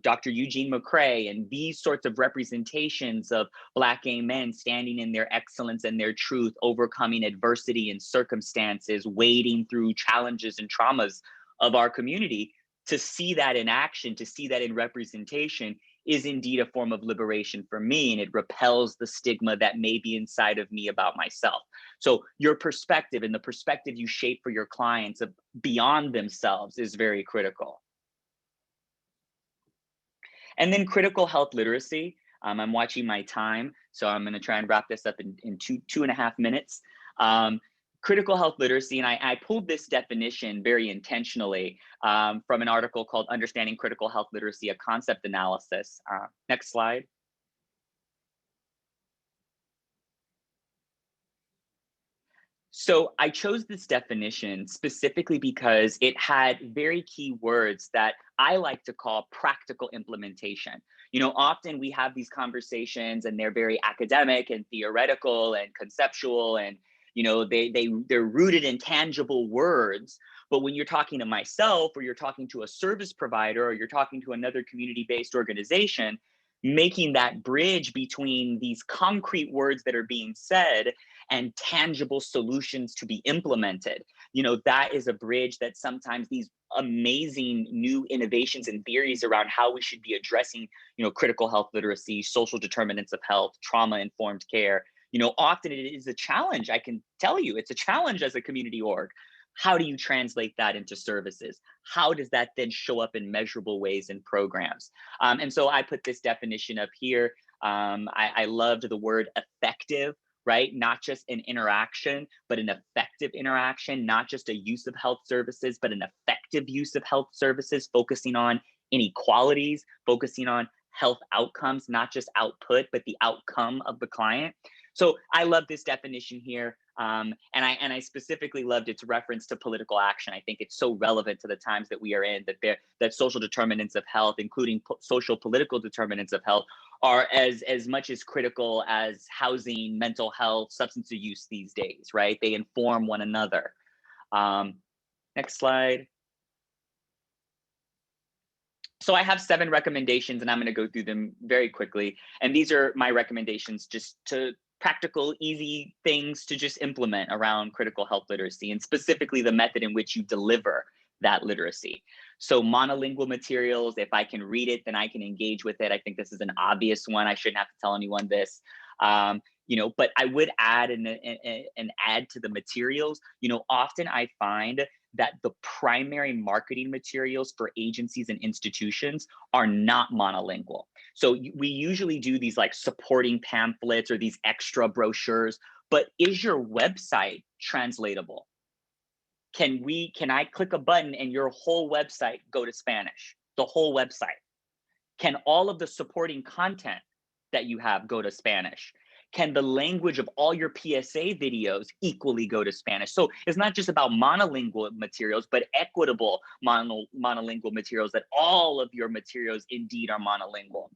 Dr. Eugene McCrae, and these sorts of representations of Black gay men standing in their excellence and their truth, overcoming adversity and circumstances, wading through challenges and traumas of our community. To see that in action, to see that in representation, is indeed a form of liberation for me, and it repels the stigma that may be inside of me about myself. So your perspective and the perspective you shape for your clients of beyond themselves is very critical. And then critical health literacy. I'm watching my time, so I'm going to try and wrap this up in 2.5 minutes. Critical health literacy, and I pulled this definition very intentionally from an article called Understanding Critical Health Literacy, a Concept Analysis. Next slide. So I chose this definition specifically because it had very key words that I like to call practical implementation. You know, often we have these conversations and they're very academic and theoretical and conceptual, and you know, they're rooted in tangible words. But when you're talking to myself, or you're talking to a service provider, or you're talking to another community-based organization, making that bridge between these concrete words that are being said and tangible solutions to be implemented, you know, that is a bridge that sometimes these amazing new innovations and theories around how we should be addressing, you know, critical health literacy, social determinants of health, trauma-informed care, you know, often it is a challenge. I can tell you it's a challenge as a community org. How do you translate that into services? How does that then show up in measurable ways in programs? And so I put this definition up here. I loved the word effective, right? Not just an interaction, but an effective interaction, not just a use of health services, but an effective use of health services, focusing on inequalities, focusing on health outcomes, not just output, but the outcome of the client. So I love this definition here. And I specifically loved its reference to political action. I think it's so relevant to the times that we are in, that social determinants of health, including social political determinants of health, are as much as critical as housing, mental health, substance use these days, right? They inform one another. Next slide. So I have 7 recommendations, and I'm going to go through them very quickly. And these are my recommendations, just to practical, easy things to just implement around critical health literacy, and specifically the method in which you deliver that literacy. So monolingual materials, if I can read it, then I can engage with it. I think this is an obvious one. I shouldn't have to tell anyone this. You know, but I would add an add to the materials. You know, often I find that the primary marketing materials for agencies and institutions are not monolingual. So we usually do these like supporting pamphlets or these extra brochures, but is your website translatable? Can I click a button and your whole website go to Spanish? The whole website? Can all of the supporting content that you have go to Spanish? Can the language of all your PSA videos equally go to Spanish? So it's not just about monolingual materials, but equitable monolingual materials, that all of your materials indeed are monolingual.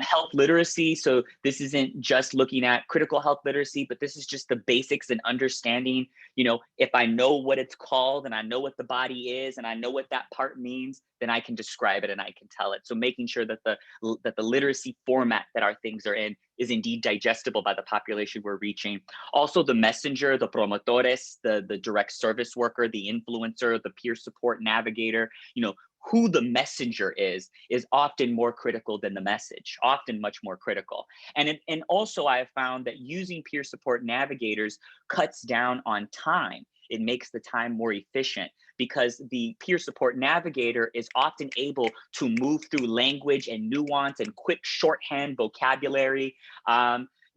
Health literacy. So this isn't just looking at critical health literacy, but this is just the basics and understanding. You know, if I know what it's called and I know what the body is and I know what that part means, then I can describe it and I can tell it. So making sure that the literacy format that our things are in is indeed digestible by the population we're reaching. Also the messenger, the promotores, the direct service worker, the influencer, the peer support navigator, you know, who the messenger is often more critical than the message, often much more critical. And also I have found that using peer support navigators cuts down on time. It makes the time more efficient because the peer support navigator is often able to move through language and nuance and quick shorthand vocabulary.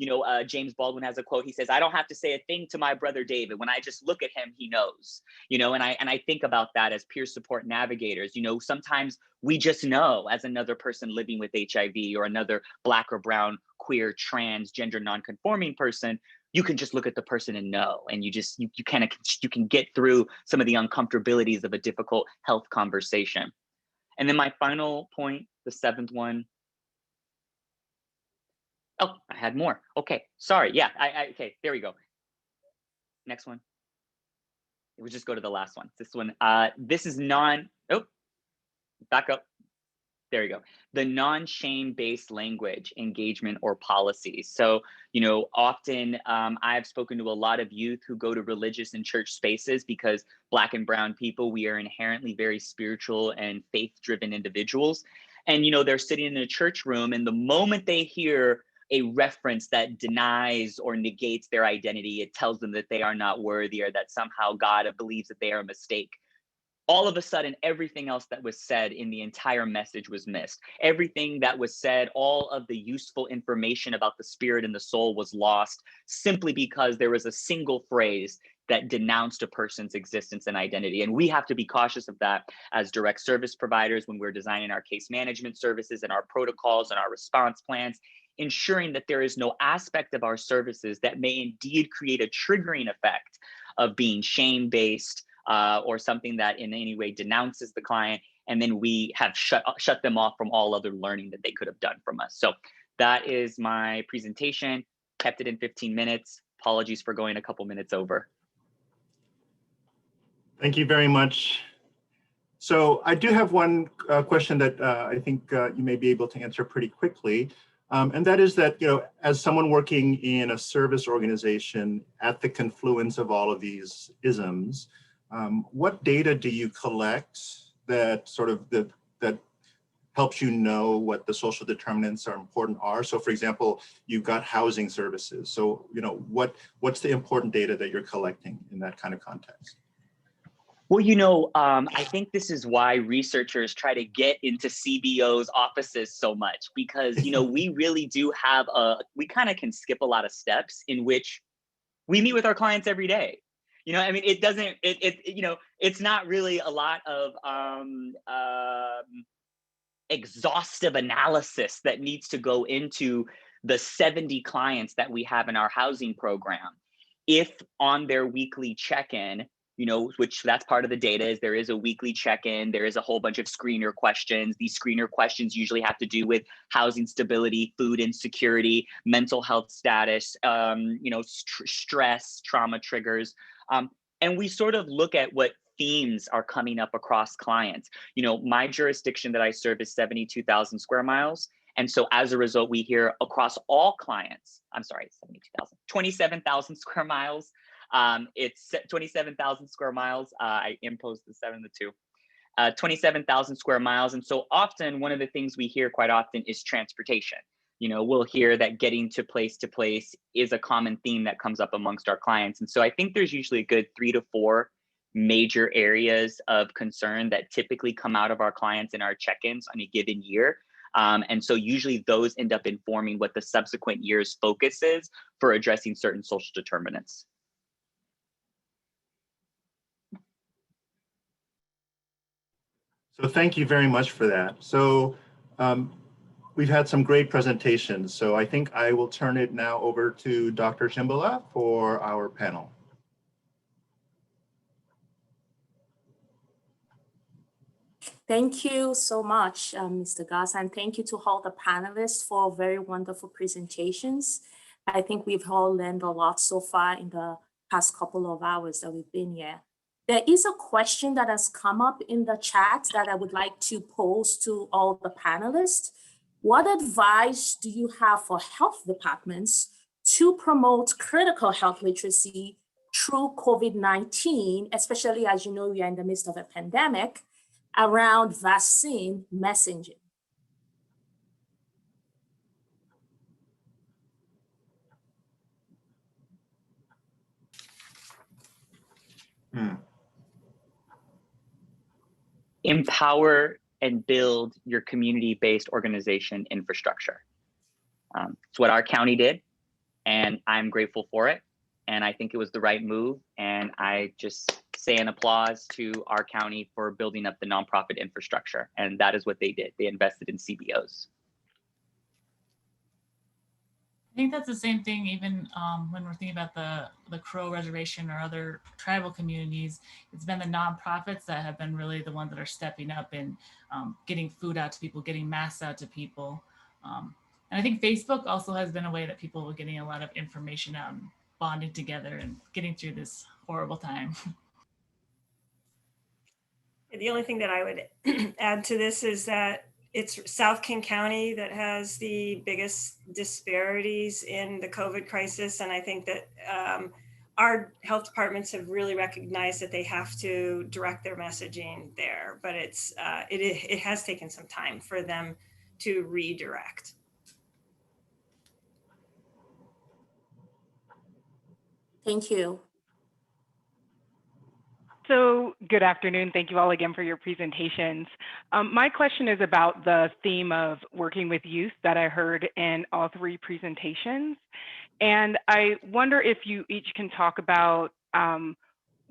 You know, James Baldwin has a quote. He says, "I don't have to say a thing to my brother David. When I just look at him, he knows." You know, and I think about that as peer support navigators. You know, sometimes we just know, as another person living with HIV or another Black or brown, queer, trans, gender nonconforming person, you can just look at the person and know, and you can get through some of the uncomfortabilities of a difficult health conversation. And then my final point, the 7th one. Oh, I had more. Okay, sorry. Yeah, okay, there we go. Next one. We'll just go to the last one. This one, this is back up. There you go. The non-shame-based language, engagement, or policies. So, you know, often I've spoken to a lot of youth who go to religious and church spaces because Black and brown people, we are inherently very spiritual and faith-driven individuals. And, you know, they're sitting in a church room, and the moment they hear a reference that denies or negates their identity, it tells them that they are not worthy or that somehow God believes that they are a mistake. all of a sudden, everything else that was said in the entire message was missed. Everything that was said, all of the useful information about the spirit and the soul was lost simply because there was a single phrase that denounced a person's existence and identity. And we have to be cautious of that as direct service providers when we're designing our case management services and our protocols and our response plans, ensuring that there is no aspect of our services that may indeed create a triggering effect of being shame-based, or something that in any way denounces the client, and then we have shut them off from all other learning that they could have done from us. So that is my presentation. Kept it in 15 minutes. Apologies for going a couple minutes over. Thank you very much. So I do have one question that I think you may be able to answer pretty quickly. And that is that, as someone working in a service organization at the confluence of all of these isms, what data do you collect that that helps you know what the social determinants are important are? So for example, you've got housing services. So, what's the important data that you're collecting in that kind of context? Well, I think this is why researchers try to get into CBO's offices so much, because, we really do have we kind of can skip a lot of steps in which we meet with our clients every day. It doesn't, it's not really a lot of exhaustive analysis that needs to go into the 70 clients that we have in our housing program. If on their weekly check-in, which that's part of the data, is there is a weekly check-in, there is a whole bunch of screener questions. These screener questions usually have to do with housing stability, food insecurity, mental health status, stress, trauma triggers. And we sort of look at what themes are coming up across clients. My jurisdiction that I serve is 72,000 square miles. And so as a result, we hear across all clients, 27,000 square miles. It's 27,000 square miles. I imposed the 7 to 2. 27,000 square miles. And so often, one of the things we hear quite often is transportation. We'll hear that getting to place is a common theme that comes up amongst our clients. And so I think there's usually a good 3 to 4 major areas of concern that typically come out of our clients in our check-ins on a given year. And so usually those end up informing what the subsequent year's focus is for addressing certain social determinants. So thank you very much for that. So we've had some great presentations. So I think I will turn it now over to Dr. Shimbola for our panel. Thank you so much, Mr. Goss, and thank you to all the panelists for very wonderful presentations. I think we've all learned a lot so far in the past couple of hours that we've been here. There is a question that has come up in the chat that I would like to pose to all the panelists. What advice do you have for health departments to promote critical health literacy through COVID-19, especially as we are in the midst of a pandemic, around vaccine messaging? Empower and build your community-based organization infrastructure. It's what our county did, and I'm grateful for it. And I think it was the right move. And I just say an applause to our county for building up the nonprofit infrastructure. And that is what they did. They invested in CBOs. I think that's the same thing even when we're thinking about the Crow Reservation or other tribal communities. It's been the nonprofits that have been really the ones that are stepping up and getting food out to people, getting masks out to people. And I think Facebook also has been a way that people are getting a lot of information out and bonding together and getting through this horrible time. The only thing that I would add to this is that it's South King County that has the biggest disparities in the COVID crisis. And I think that our health departments have really recognized that they have to direct their messaging there, but it has taken some time for them to redirect. Thank you. So good afternoon. Thank you all again for your presentations. My question is about the theme of working with youth that I heard in all three presentations. And I wonder if you each can talk about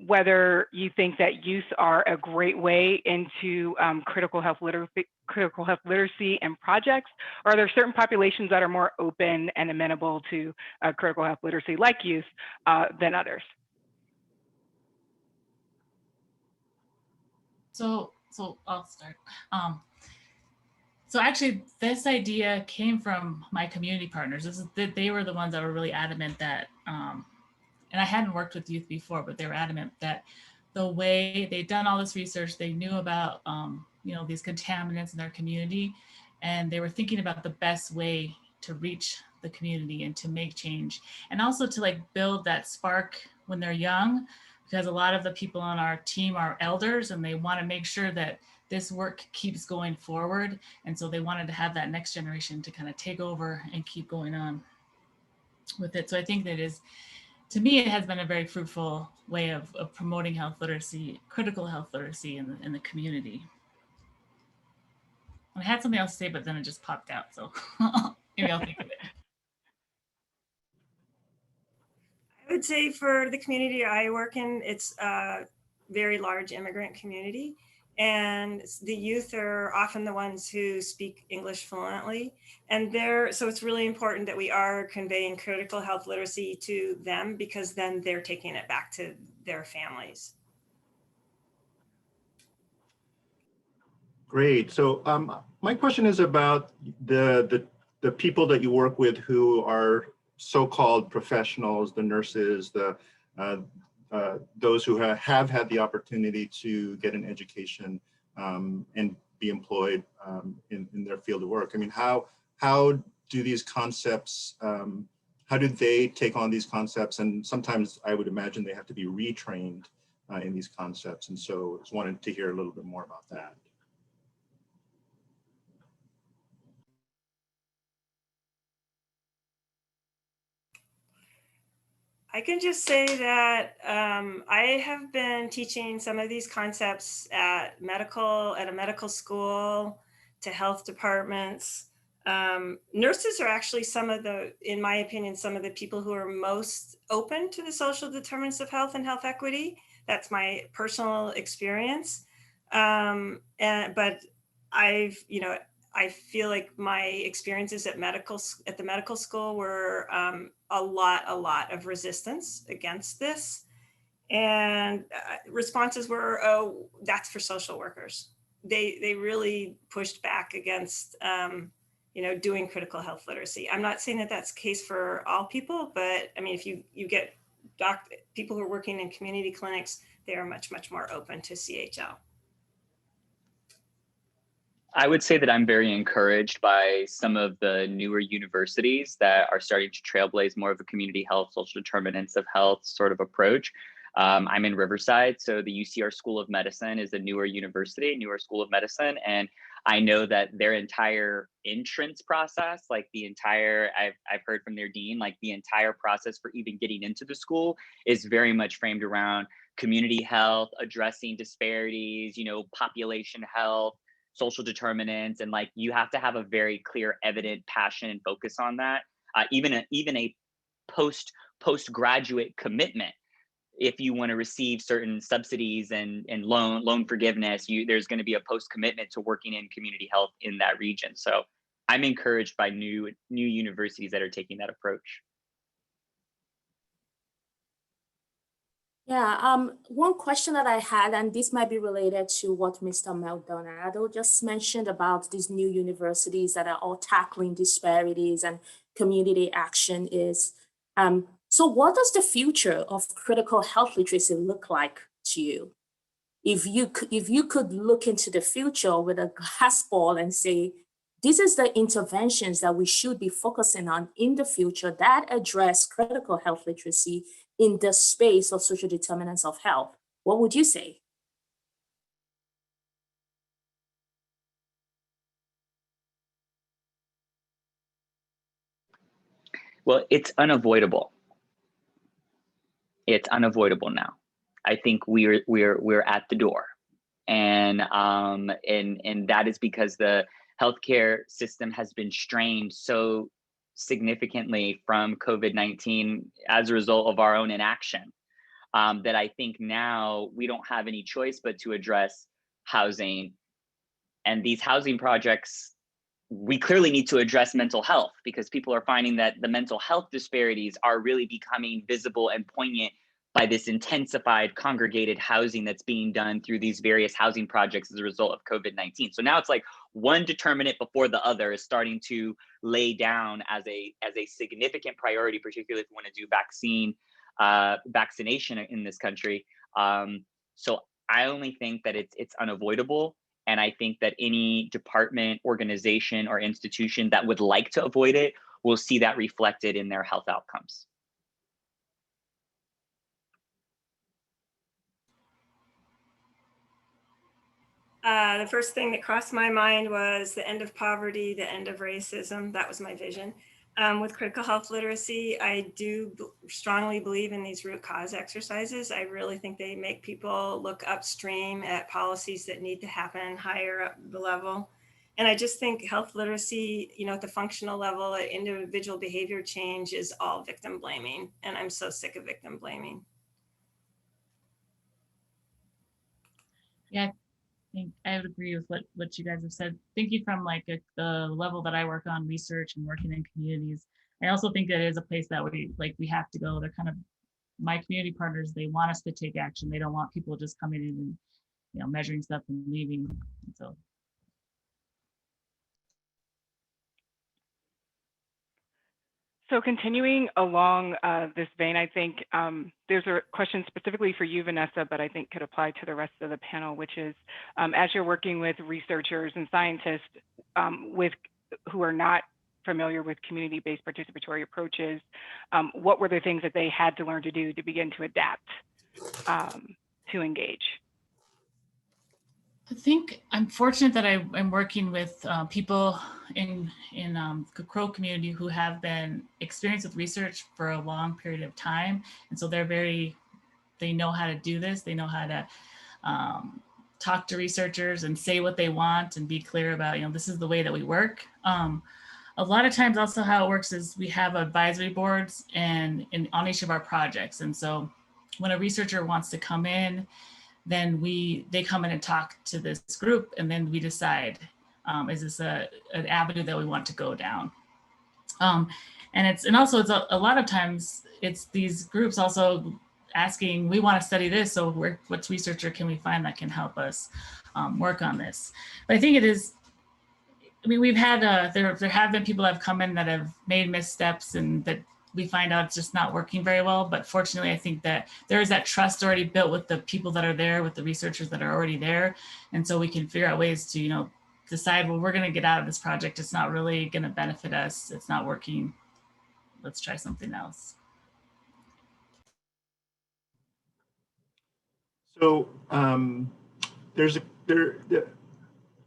whether you think that youth are a great way into critical health literacy and projects, or are there certain populations that are more open and amenable to critical health literacy, like youth, than others? So I'll start. So actually, this idea came from my community partners. They were the ones that were really adamant that, and I hadn't worked with youth before, but they were adamant that the way they'd done all this research, they knew about, these contaminants in their community, and they were thinking about the best way to reach the community and to make change, and also to like build that spark when they're young, because a lot of the people on our team are elders and they want to make sure that this work keeps going forward. And so they wanted to have that next generation to kind of take over and keep going on with it. So I think that to me, it has been a very fruitful way of promoting health literacy, critical health literacy in the community. I had something else to say, but then it just popped out. So maybe I'll think of it. I would say for the community I work in, it's a very large immigrant community, and the youth are often the ones who speak English fluently. And so it's really important that we are conveying critical health literacy to them, because then they're taking it back to their families. Great. So my question is about the people that you work with who are so-called professionals, the nurses, those who have had the opportunity to get an education and be employed in their field of work. I mean, how do these concepts, how do they take on these concepts? And sometimes I would imagine they have to be retrained in these concepts. And so I just wanted to hear a little bit more about that. I can just say that I have been teaching some of these concepts at a medical school, to health departments. Nurses are actually in my opinion, some of the people who are most open to the social determinants of health and health equity. That's my personal experience. But I feel like my experiences at the medical school were a lot of resistance against this, and responses were, "Oh, that's for social workers." They really pushed back against doing critical health literacy. I'm not saying that that's the case for all people, but I mean, if you get people who are working in community clinics, they are much more open to CHL. I would say that I'm very encouraged by some of the newer universities that are starting to trailblaze more of a community health, social determinants of health sort of approach. I'm in Riverside, so the UCR School of Medicine is a newer school of medicine. And I know that their entire entrance process, like I've heard from their dean, like the entire process for even getting into the school is very much framed around community health, addressing disparities, population health, social determinants, and like you have to have a very clear, evident passion and focus on that. Even a postgraduate commitment, if you want to receive certain subsidies and loan forgiveness, there's going to be a post commitment to working in community health in that region. So I'm encouraged by new universities that are taking that approach. Yeah, one question that I had, and this might be related to what Mr. Maldonado just mentioned about these new universities that are all tackling disparities and community action is, so what does the future of critical health literacy look like to you? If you could look into the future with a glass ball and say, this is the interventions that we should be focusing on in the future that address critical health literacy in the space of social determinants of health, what would you say? Well, it's unavoidable. It's unavoidable now. I think we're at the door, and that is because the healthcare system has been strained so significantly from COVID-19 as a result of our own inaction, that I think now we don't have any choice but to address housing. And these housing projects, we clearly need to address mental health, because people are finding that the mental health disparities are really becoming visible and poignant by this intensified congregated housing that's being done through these various housing projects as a result of COVID-19. So now it's like one determinant before the other is starting to lay down as a significant priority, particularly if we want to do vaccination in this country. So I only think that it's unavoidable. And I think that any department, organization, or institution that would like to avoid it will see that reflected in their health outcomes. The first thing that crossed my mind was the end of poverty, the end of racism. That was my vision. With critical health literacy, I do strongly believe in these root cause exercises. I really think they make people look upstream at policies that need to happen higher up the level. And I just think health literacy, at the functional level, at individual behavior change is all victim blaming. And I'm so sick of victim blaming. Yeah, I would agree with what you guys have said. Thinking from the level that I work on, research and working in communities, I also think that it is a place that we have to go. They're kind of my community partners. They want us to take action. They don't want people just coming in and measuring stuff and leaving. And so. So continuing along this vein, I think there's a question specifically for you, Vanessa, but I think could apply to the rest of the panel, which is as you're working with researchers and scientists who are not familiar with community-based participatory approaches, what were the things that they had to learn to do to begin to adapt to engage? I think I'm fortunate that I'm working with people in the Crow community who have been experienced with research for a long period of time. And so they know how to do this. They know how to talk to researchers and say what they want and be clear about, this is the way that we work. A lot of times also how it works is we have advisory boards on each of our projects. And so when a researcher wants to come in, then they come in and talk to this group, and then we decide, is this an avenue that we want to go down? And also it's a lot of times it's these groups also asking, we want to study this, so what researcher can we find that can help us work on this? But I think it is, we've had, there have been people that have come in that have made missteps and that we find out it's just not working very well. But fortunately, I think that there is that trust already built with the people that are there, with the researchers that are already there. And so we can figure out ways to, decide, well, we're going to get out of this project. It's not really going to benefit us. It's not working. Let's try something else. So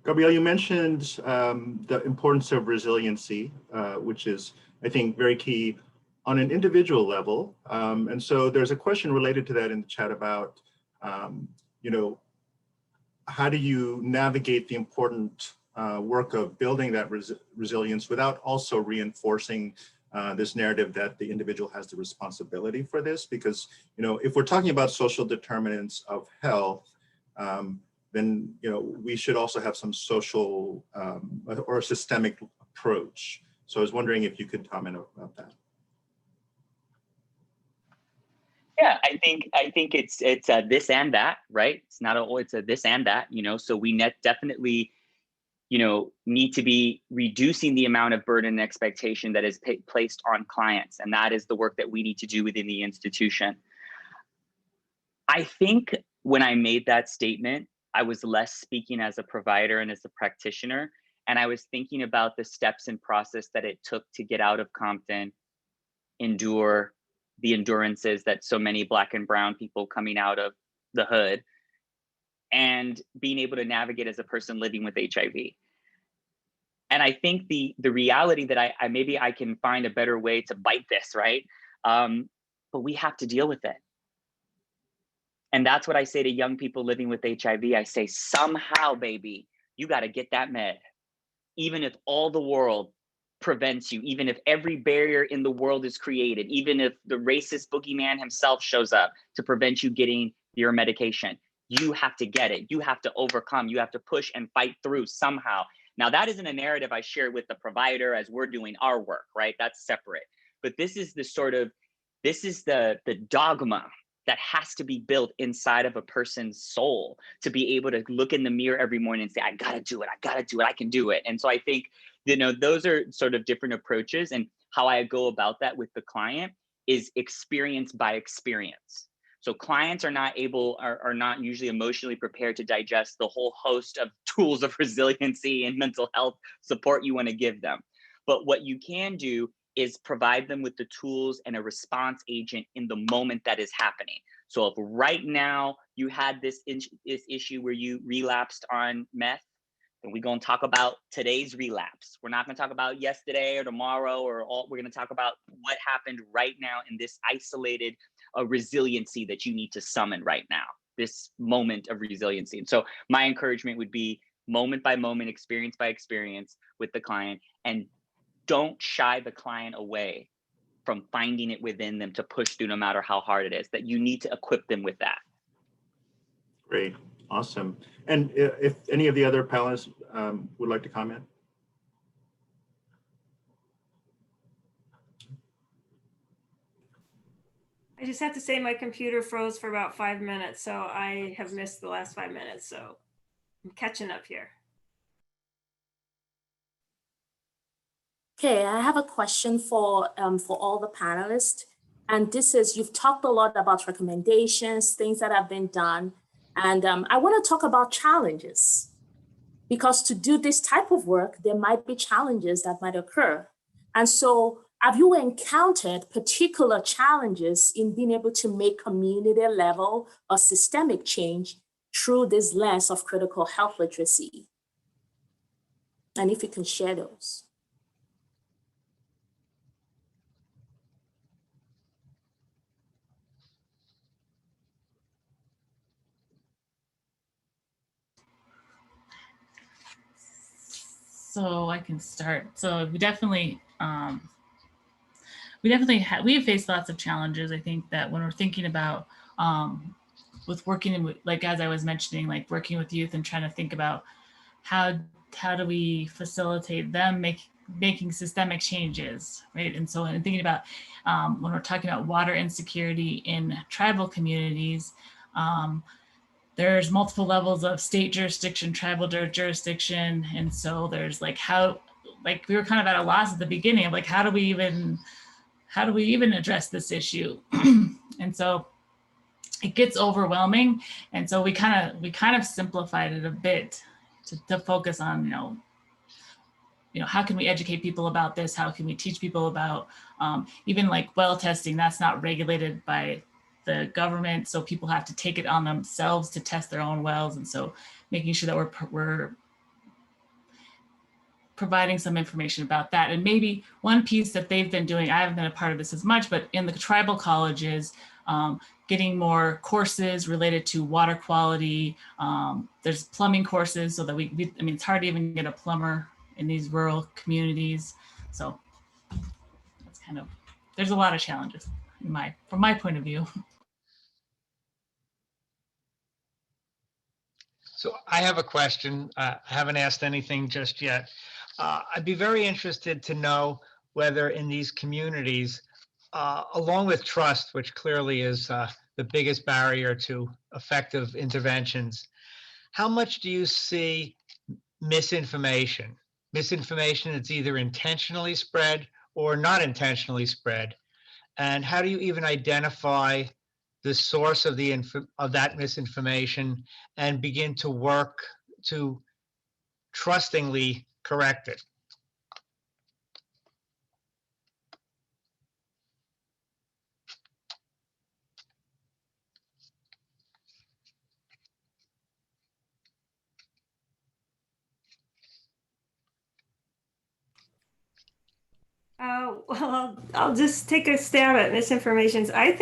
Gabrielle, you mentioned the importance of resiliency, which is, I think, very key on an individual level. And so there's a question related to that in the chat about, how do you navigate the important work of building that resilience without also reinforcing this narrative that the individual has the responsibility for this? Because, if we're talking about social determinants of health, then, we should also have some social or systemic approach. So I was wondering if you could comment about that. Yeah, I think it's a this and that, right? It's not it's a this and that, so we definitely, need to be reducing the amount of burden and expectation that is placed on clients. And that is the work that we need to do within the institution. I think when I made that statement, I was less speaking as a provider and as a practitioner. And I was thinking about the steps and process that it took to get out of Compton, endure the endurances that so many Black and Brown people coming out of the hood, and being able to navigate as a person living with HIV. And I think the reality that I maybe I can find a better way to bite this, right? But we have to deal with it. And that's what I say to young people living with HIV. I say, somehow, baby, you got to get that med. Even if all the world prevents you, even if every barrier in the world is created, even if the racist boogeyman himself shows up to prevent you getting your medication, you have to get it. You have to overcome. You have to push and fight through somehow. Now, that isn't a narrative I share with the provider as we're doing our work, right? That's separate. But this is the dogma that has to be built inside of a person's soul to be able to look in the mirror every morning and say, I gotta do it, I can do it. And so I think, those are sort of different approaches, and how I go about that with the client is experience by experience. So clients are not usually emotionally prepared to digest the whole host of tools of resiliency and mental health support you want to give them. But what you can do is provide them with the tools and a response agent in the moment that is happening. So if right now you had this issue where you relapsed on meth, then we're going to talk about today's relapse. We're not going to talk about yesterday or tomorrow we're going to talk about what happened right now in this isolated resiliency that you need to summon right now, this moment of resiliency. And so my encouragement would be moment by moment, experience by experience with the client, and don't shy the client away from finding it within them to push through no matter how hard it is, that you need to equip them with that. Great, awesome. And if any of the other panelists would like to comment? I just have to say my computer froze for about 5 minutes, so I have missed the last 5 minutes, so I'm catching up here. Okay, I have a question for all the panelists. And this is, you've talked a lot about recommendations, things that have been done. And I want to talk about challenges. Because to do this type of work, there might be challenges that might occur. And so have you encountered particular challenges in being able to make community level or systemic change through this lens of critical health literacy? And if you can share those. So I can start. So we definitely we have faced lots of challenges. I think that when we're thinking about with working with, like, as I was mentioning, like working with youth and trying to think about how do we facilitate them making systemic changes, right? And so in thinking about when we're talking about water insecurity in tribal communities, there's multiple levels of state jurisdiction, tribal jurisdiction. And so there's like we were kind of at a loss at the beginning of like, how do we even address this issue? And so it gets overwhelming. And so we kind of simplified it a bit to focus on, how can we educate people about this? How can we teach people about even like well testing? That's not regulated by the government, so people have to take it on themselves to test their own wells. And so making sure that we're providing some information about that. And maybe one piece that they've been doing, I haven't been a part of this as much, but in the tribal colleges, getting more courses related to water quality. There's plumbing courses so that it's hard to even get a plumber in these rural communities. So that's there's a lot of challenges from my point of view. So I have a question. I haven't asked anything just yet. I'd be very interested to know whether in these communities, along with trust, which clearly is the biggest barrier to effective interventions, how much do you see misinformation? Misinformation that's either intentionally spread or not intentionally spread. And how do you even identify the source of that misinformation and begin to work to trustingly correct it? Well, I'll just take a stab at misinformation. I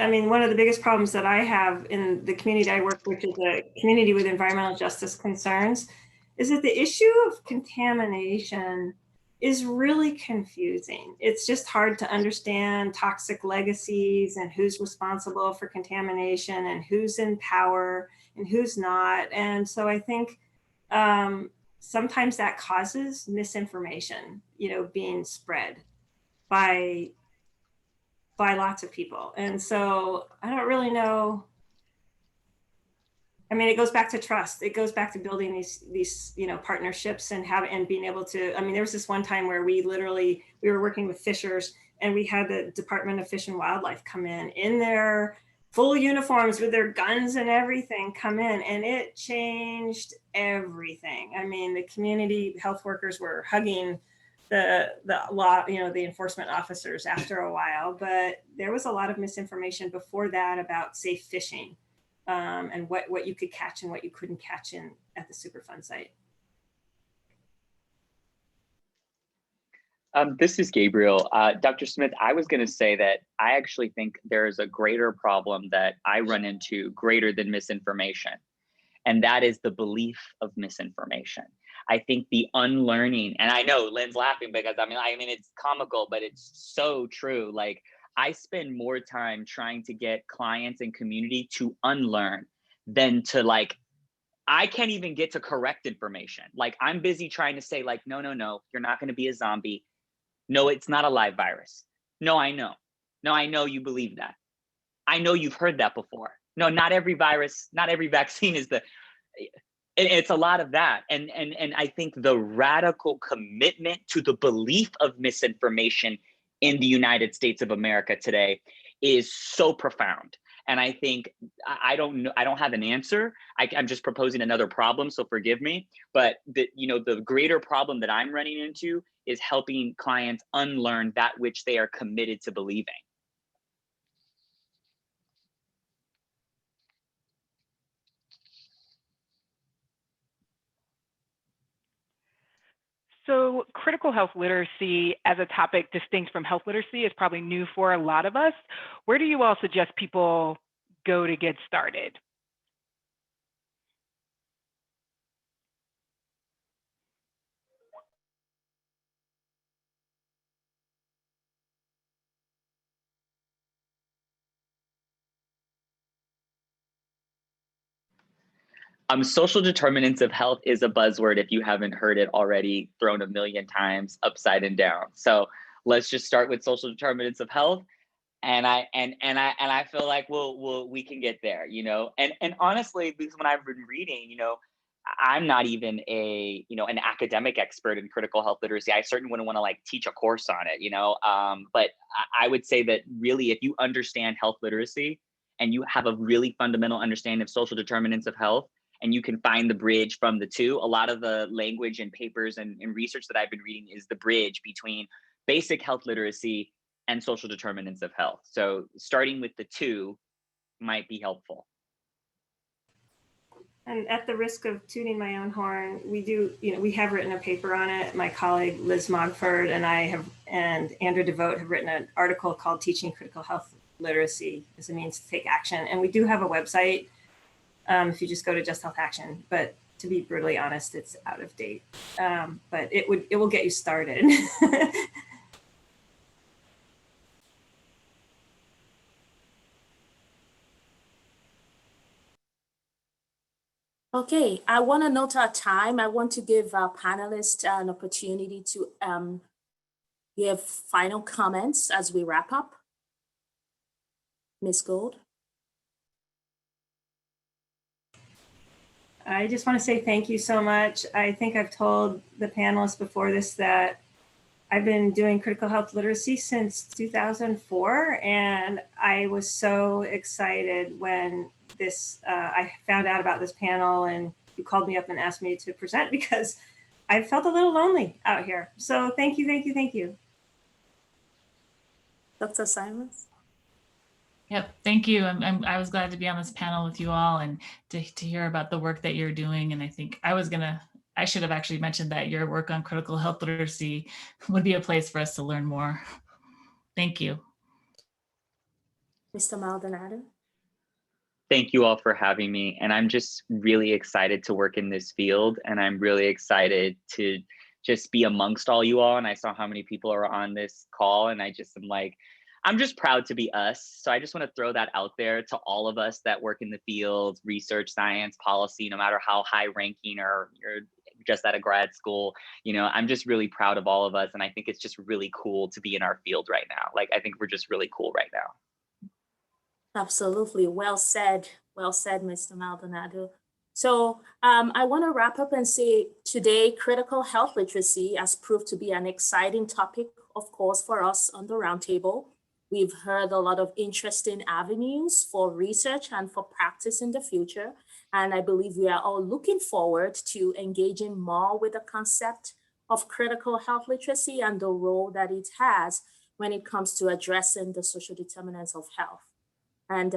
mean, one of the biggest problems that I have in the community I work with, which is a community with environmental justice concerns, is that the issue of contamination is really confusing. It's just hard to understand toxic legacies and who's responsible for contamination and who's in power and who's not. And so I think sometimes that causes misinformation, being spread by lots of people. And so I don't really know. I mean, it goes back to trust. It goes back to building these partnerships and being able to, I mean, there was this one time where we were working with fishers, and we had the Department of Fish and Wildlife come in their full uniforms with their guns and everything come in, and it changed everything. I mean, the community health workers were hugging the law, the enforcement officers after a while, but there was a lot of misinformation before that about safe fishing, and what you could catch and what you couldn't catch at the Superfund site. This is Gabriel. Dr. Smith, I was going to say that I actually think there is a greater problem that I run into greater than misinformation, and that is the belief of misinformation. I think the unlearning, and I know Lynn's laughing because I mean, it's comical, but it's so true. Like, I spend more time trying to get clients and community to unlearn than to I can't even get to correct information. Like, I'm busy trying to say no, you're not going to be a zombie. No, it's not a live virus. No, I know. No, I know you believe that. I know you've heard that before. No, not every virus, not every vaccine is it's a lot of that. And I think the radical commitment to the belief of misinformation in the United States of America today is so profound. And I think, I don't know, I don't have an answer. I'm just proposing another problem, so forgive me. But the greater problem that I'm running into is helping clients unlearn that which they are committed to believing. So critical health literacy as a topic distinct from health literacy is probably new for a lot of us. Where do you all suggest people go to get started? Social determinants of health is a buzzword if you haven't heard it already thrown a million times upside and down. So let's just start with social determinants of health, and I feel like we can get there, And honestly, because when I've been reading, I'm not even an academic expert in critical health literacy. I certainly wouldn't want to teach a course on it, But I would say that really, if you understand health literacy and you have a really fundamental understanding of social determinants of health, and you can find the bridge from the two. A lot of the language and papers and research that I've been reading is the bridge between basic health literacy and social determinants of health. So starting with the two might be helpful. And at the risk of tooting my own horn, we have written a paper on it. My colleague Liz Mogford and Andrew DeVote have written an article called Teaching Critical Health Literacy as a Means to Take Action. And we do have a website if you just go to Just Health Action, but to be brutally honest, it's out of date. But it will get you started. Okay, I want to note our time. I want to give our panelists an opportunity to give final comments as we wrap up. Ms. Gold. I just want to say thank you so much. I think I've told the panelists before this that I've been doing critical health literacy since 2004, and I was so excited when I found out about this panel and you called me up and asked me to present, because I felt a little lonely out here. So thank you, thank you, thank you. Dr. Simons? Yep, thank you. I was glad to be on this panel with you all and to hear about the work that you're doing. And I think I should have actually mentioned that your work on critical health literacy would be a place for us to learn more. Thank you. Mr. Maldonado? Thank you all for having me. And I'm just really excited to work in this field. And I'm really excited to just be amongst all you all. And I saw how many people are on this call. And I just am like, I'm just proud to be us. So I just want to throw that out there to all of us that work in the field, research, science, policy, no matter how high ranking or you're just at a grad school, you know, I'm just really proud of all of us. And I think it's just really cool to be in our field right now. Like, I think we're just really cool right now. Absolutely. Well said. Well said, Mr. Maldonado. So I want to wrap up and say today, critical health literacy has proved to be an exciting topic, of course, for us on the Roundtable. We've heard a lot of interesting avenues for research and for practice in the future. And I believe we are all looking forward to engaging more with the concept of critical health literacy and the role that it has when it comes to addressing the social determinants of health. And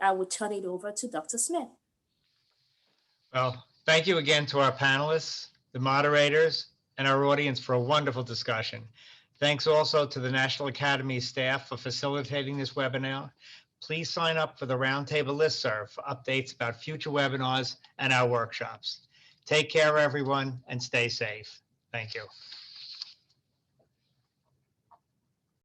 I will turn it over to Dr. Smith. Well, thank you again to our panelists, the moderators, and our audience for a wonderful discussion. Thanks also to the National Academy staff for facilitating this webinar. Please sign up for the Roundtable listserv for updates about future webinars and our workshops. Take care, everyone, and stay safe. Thank you.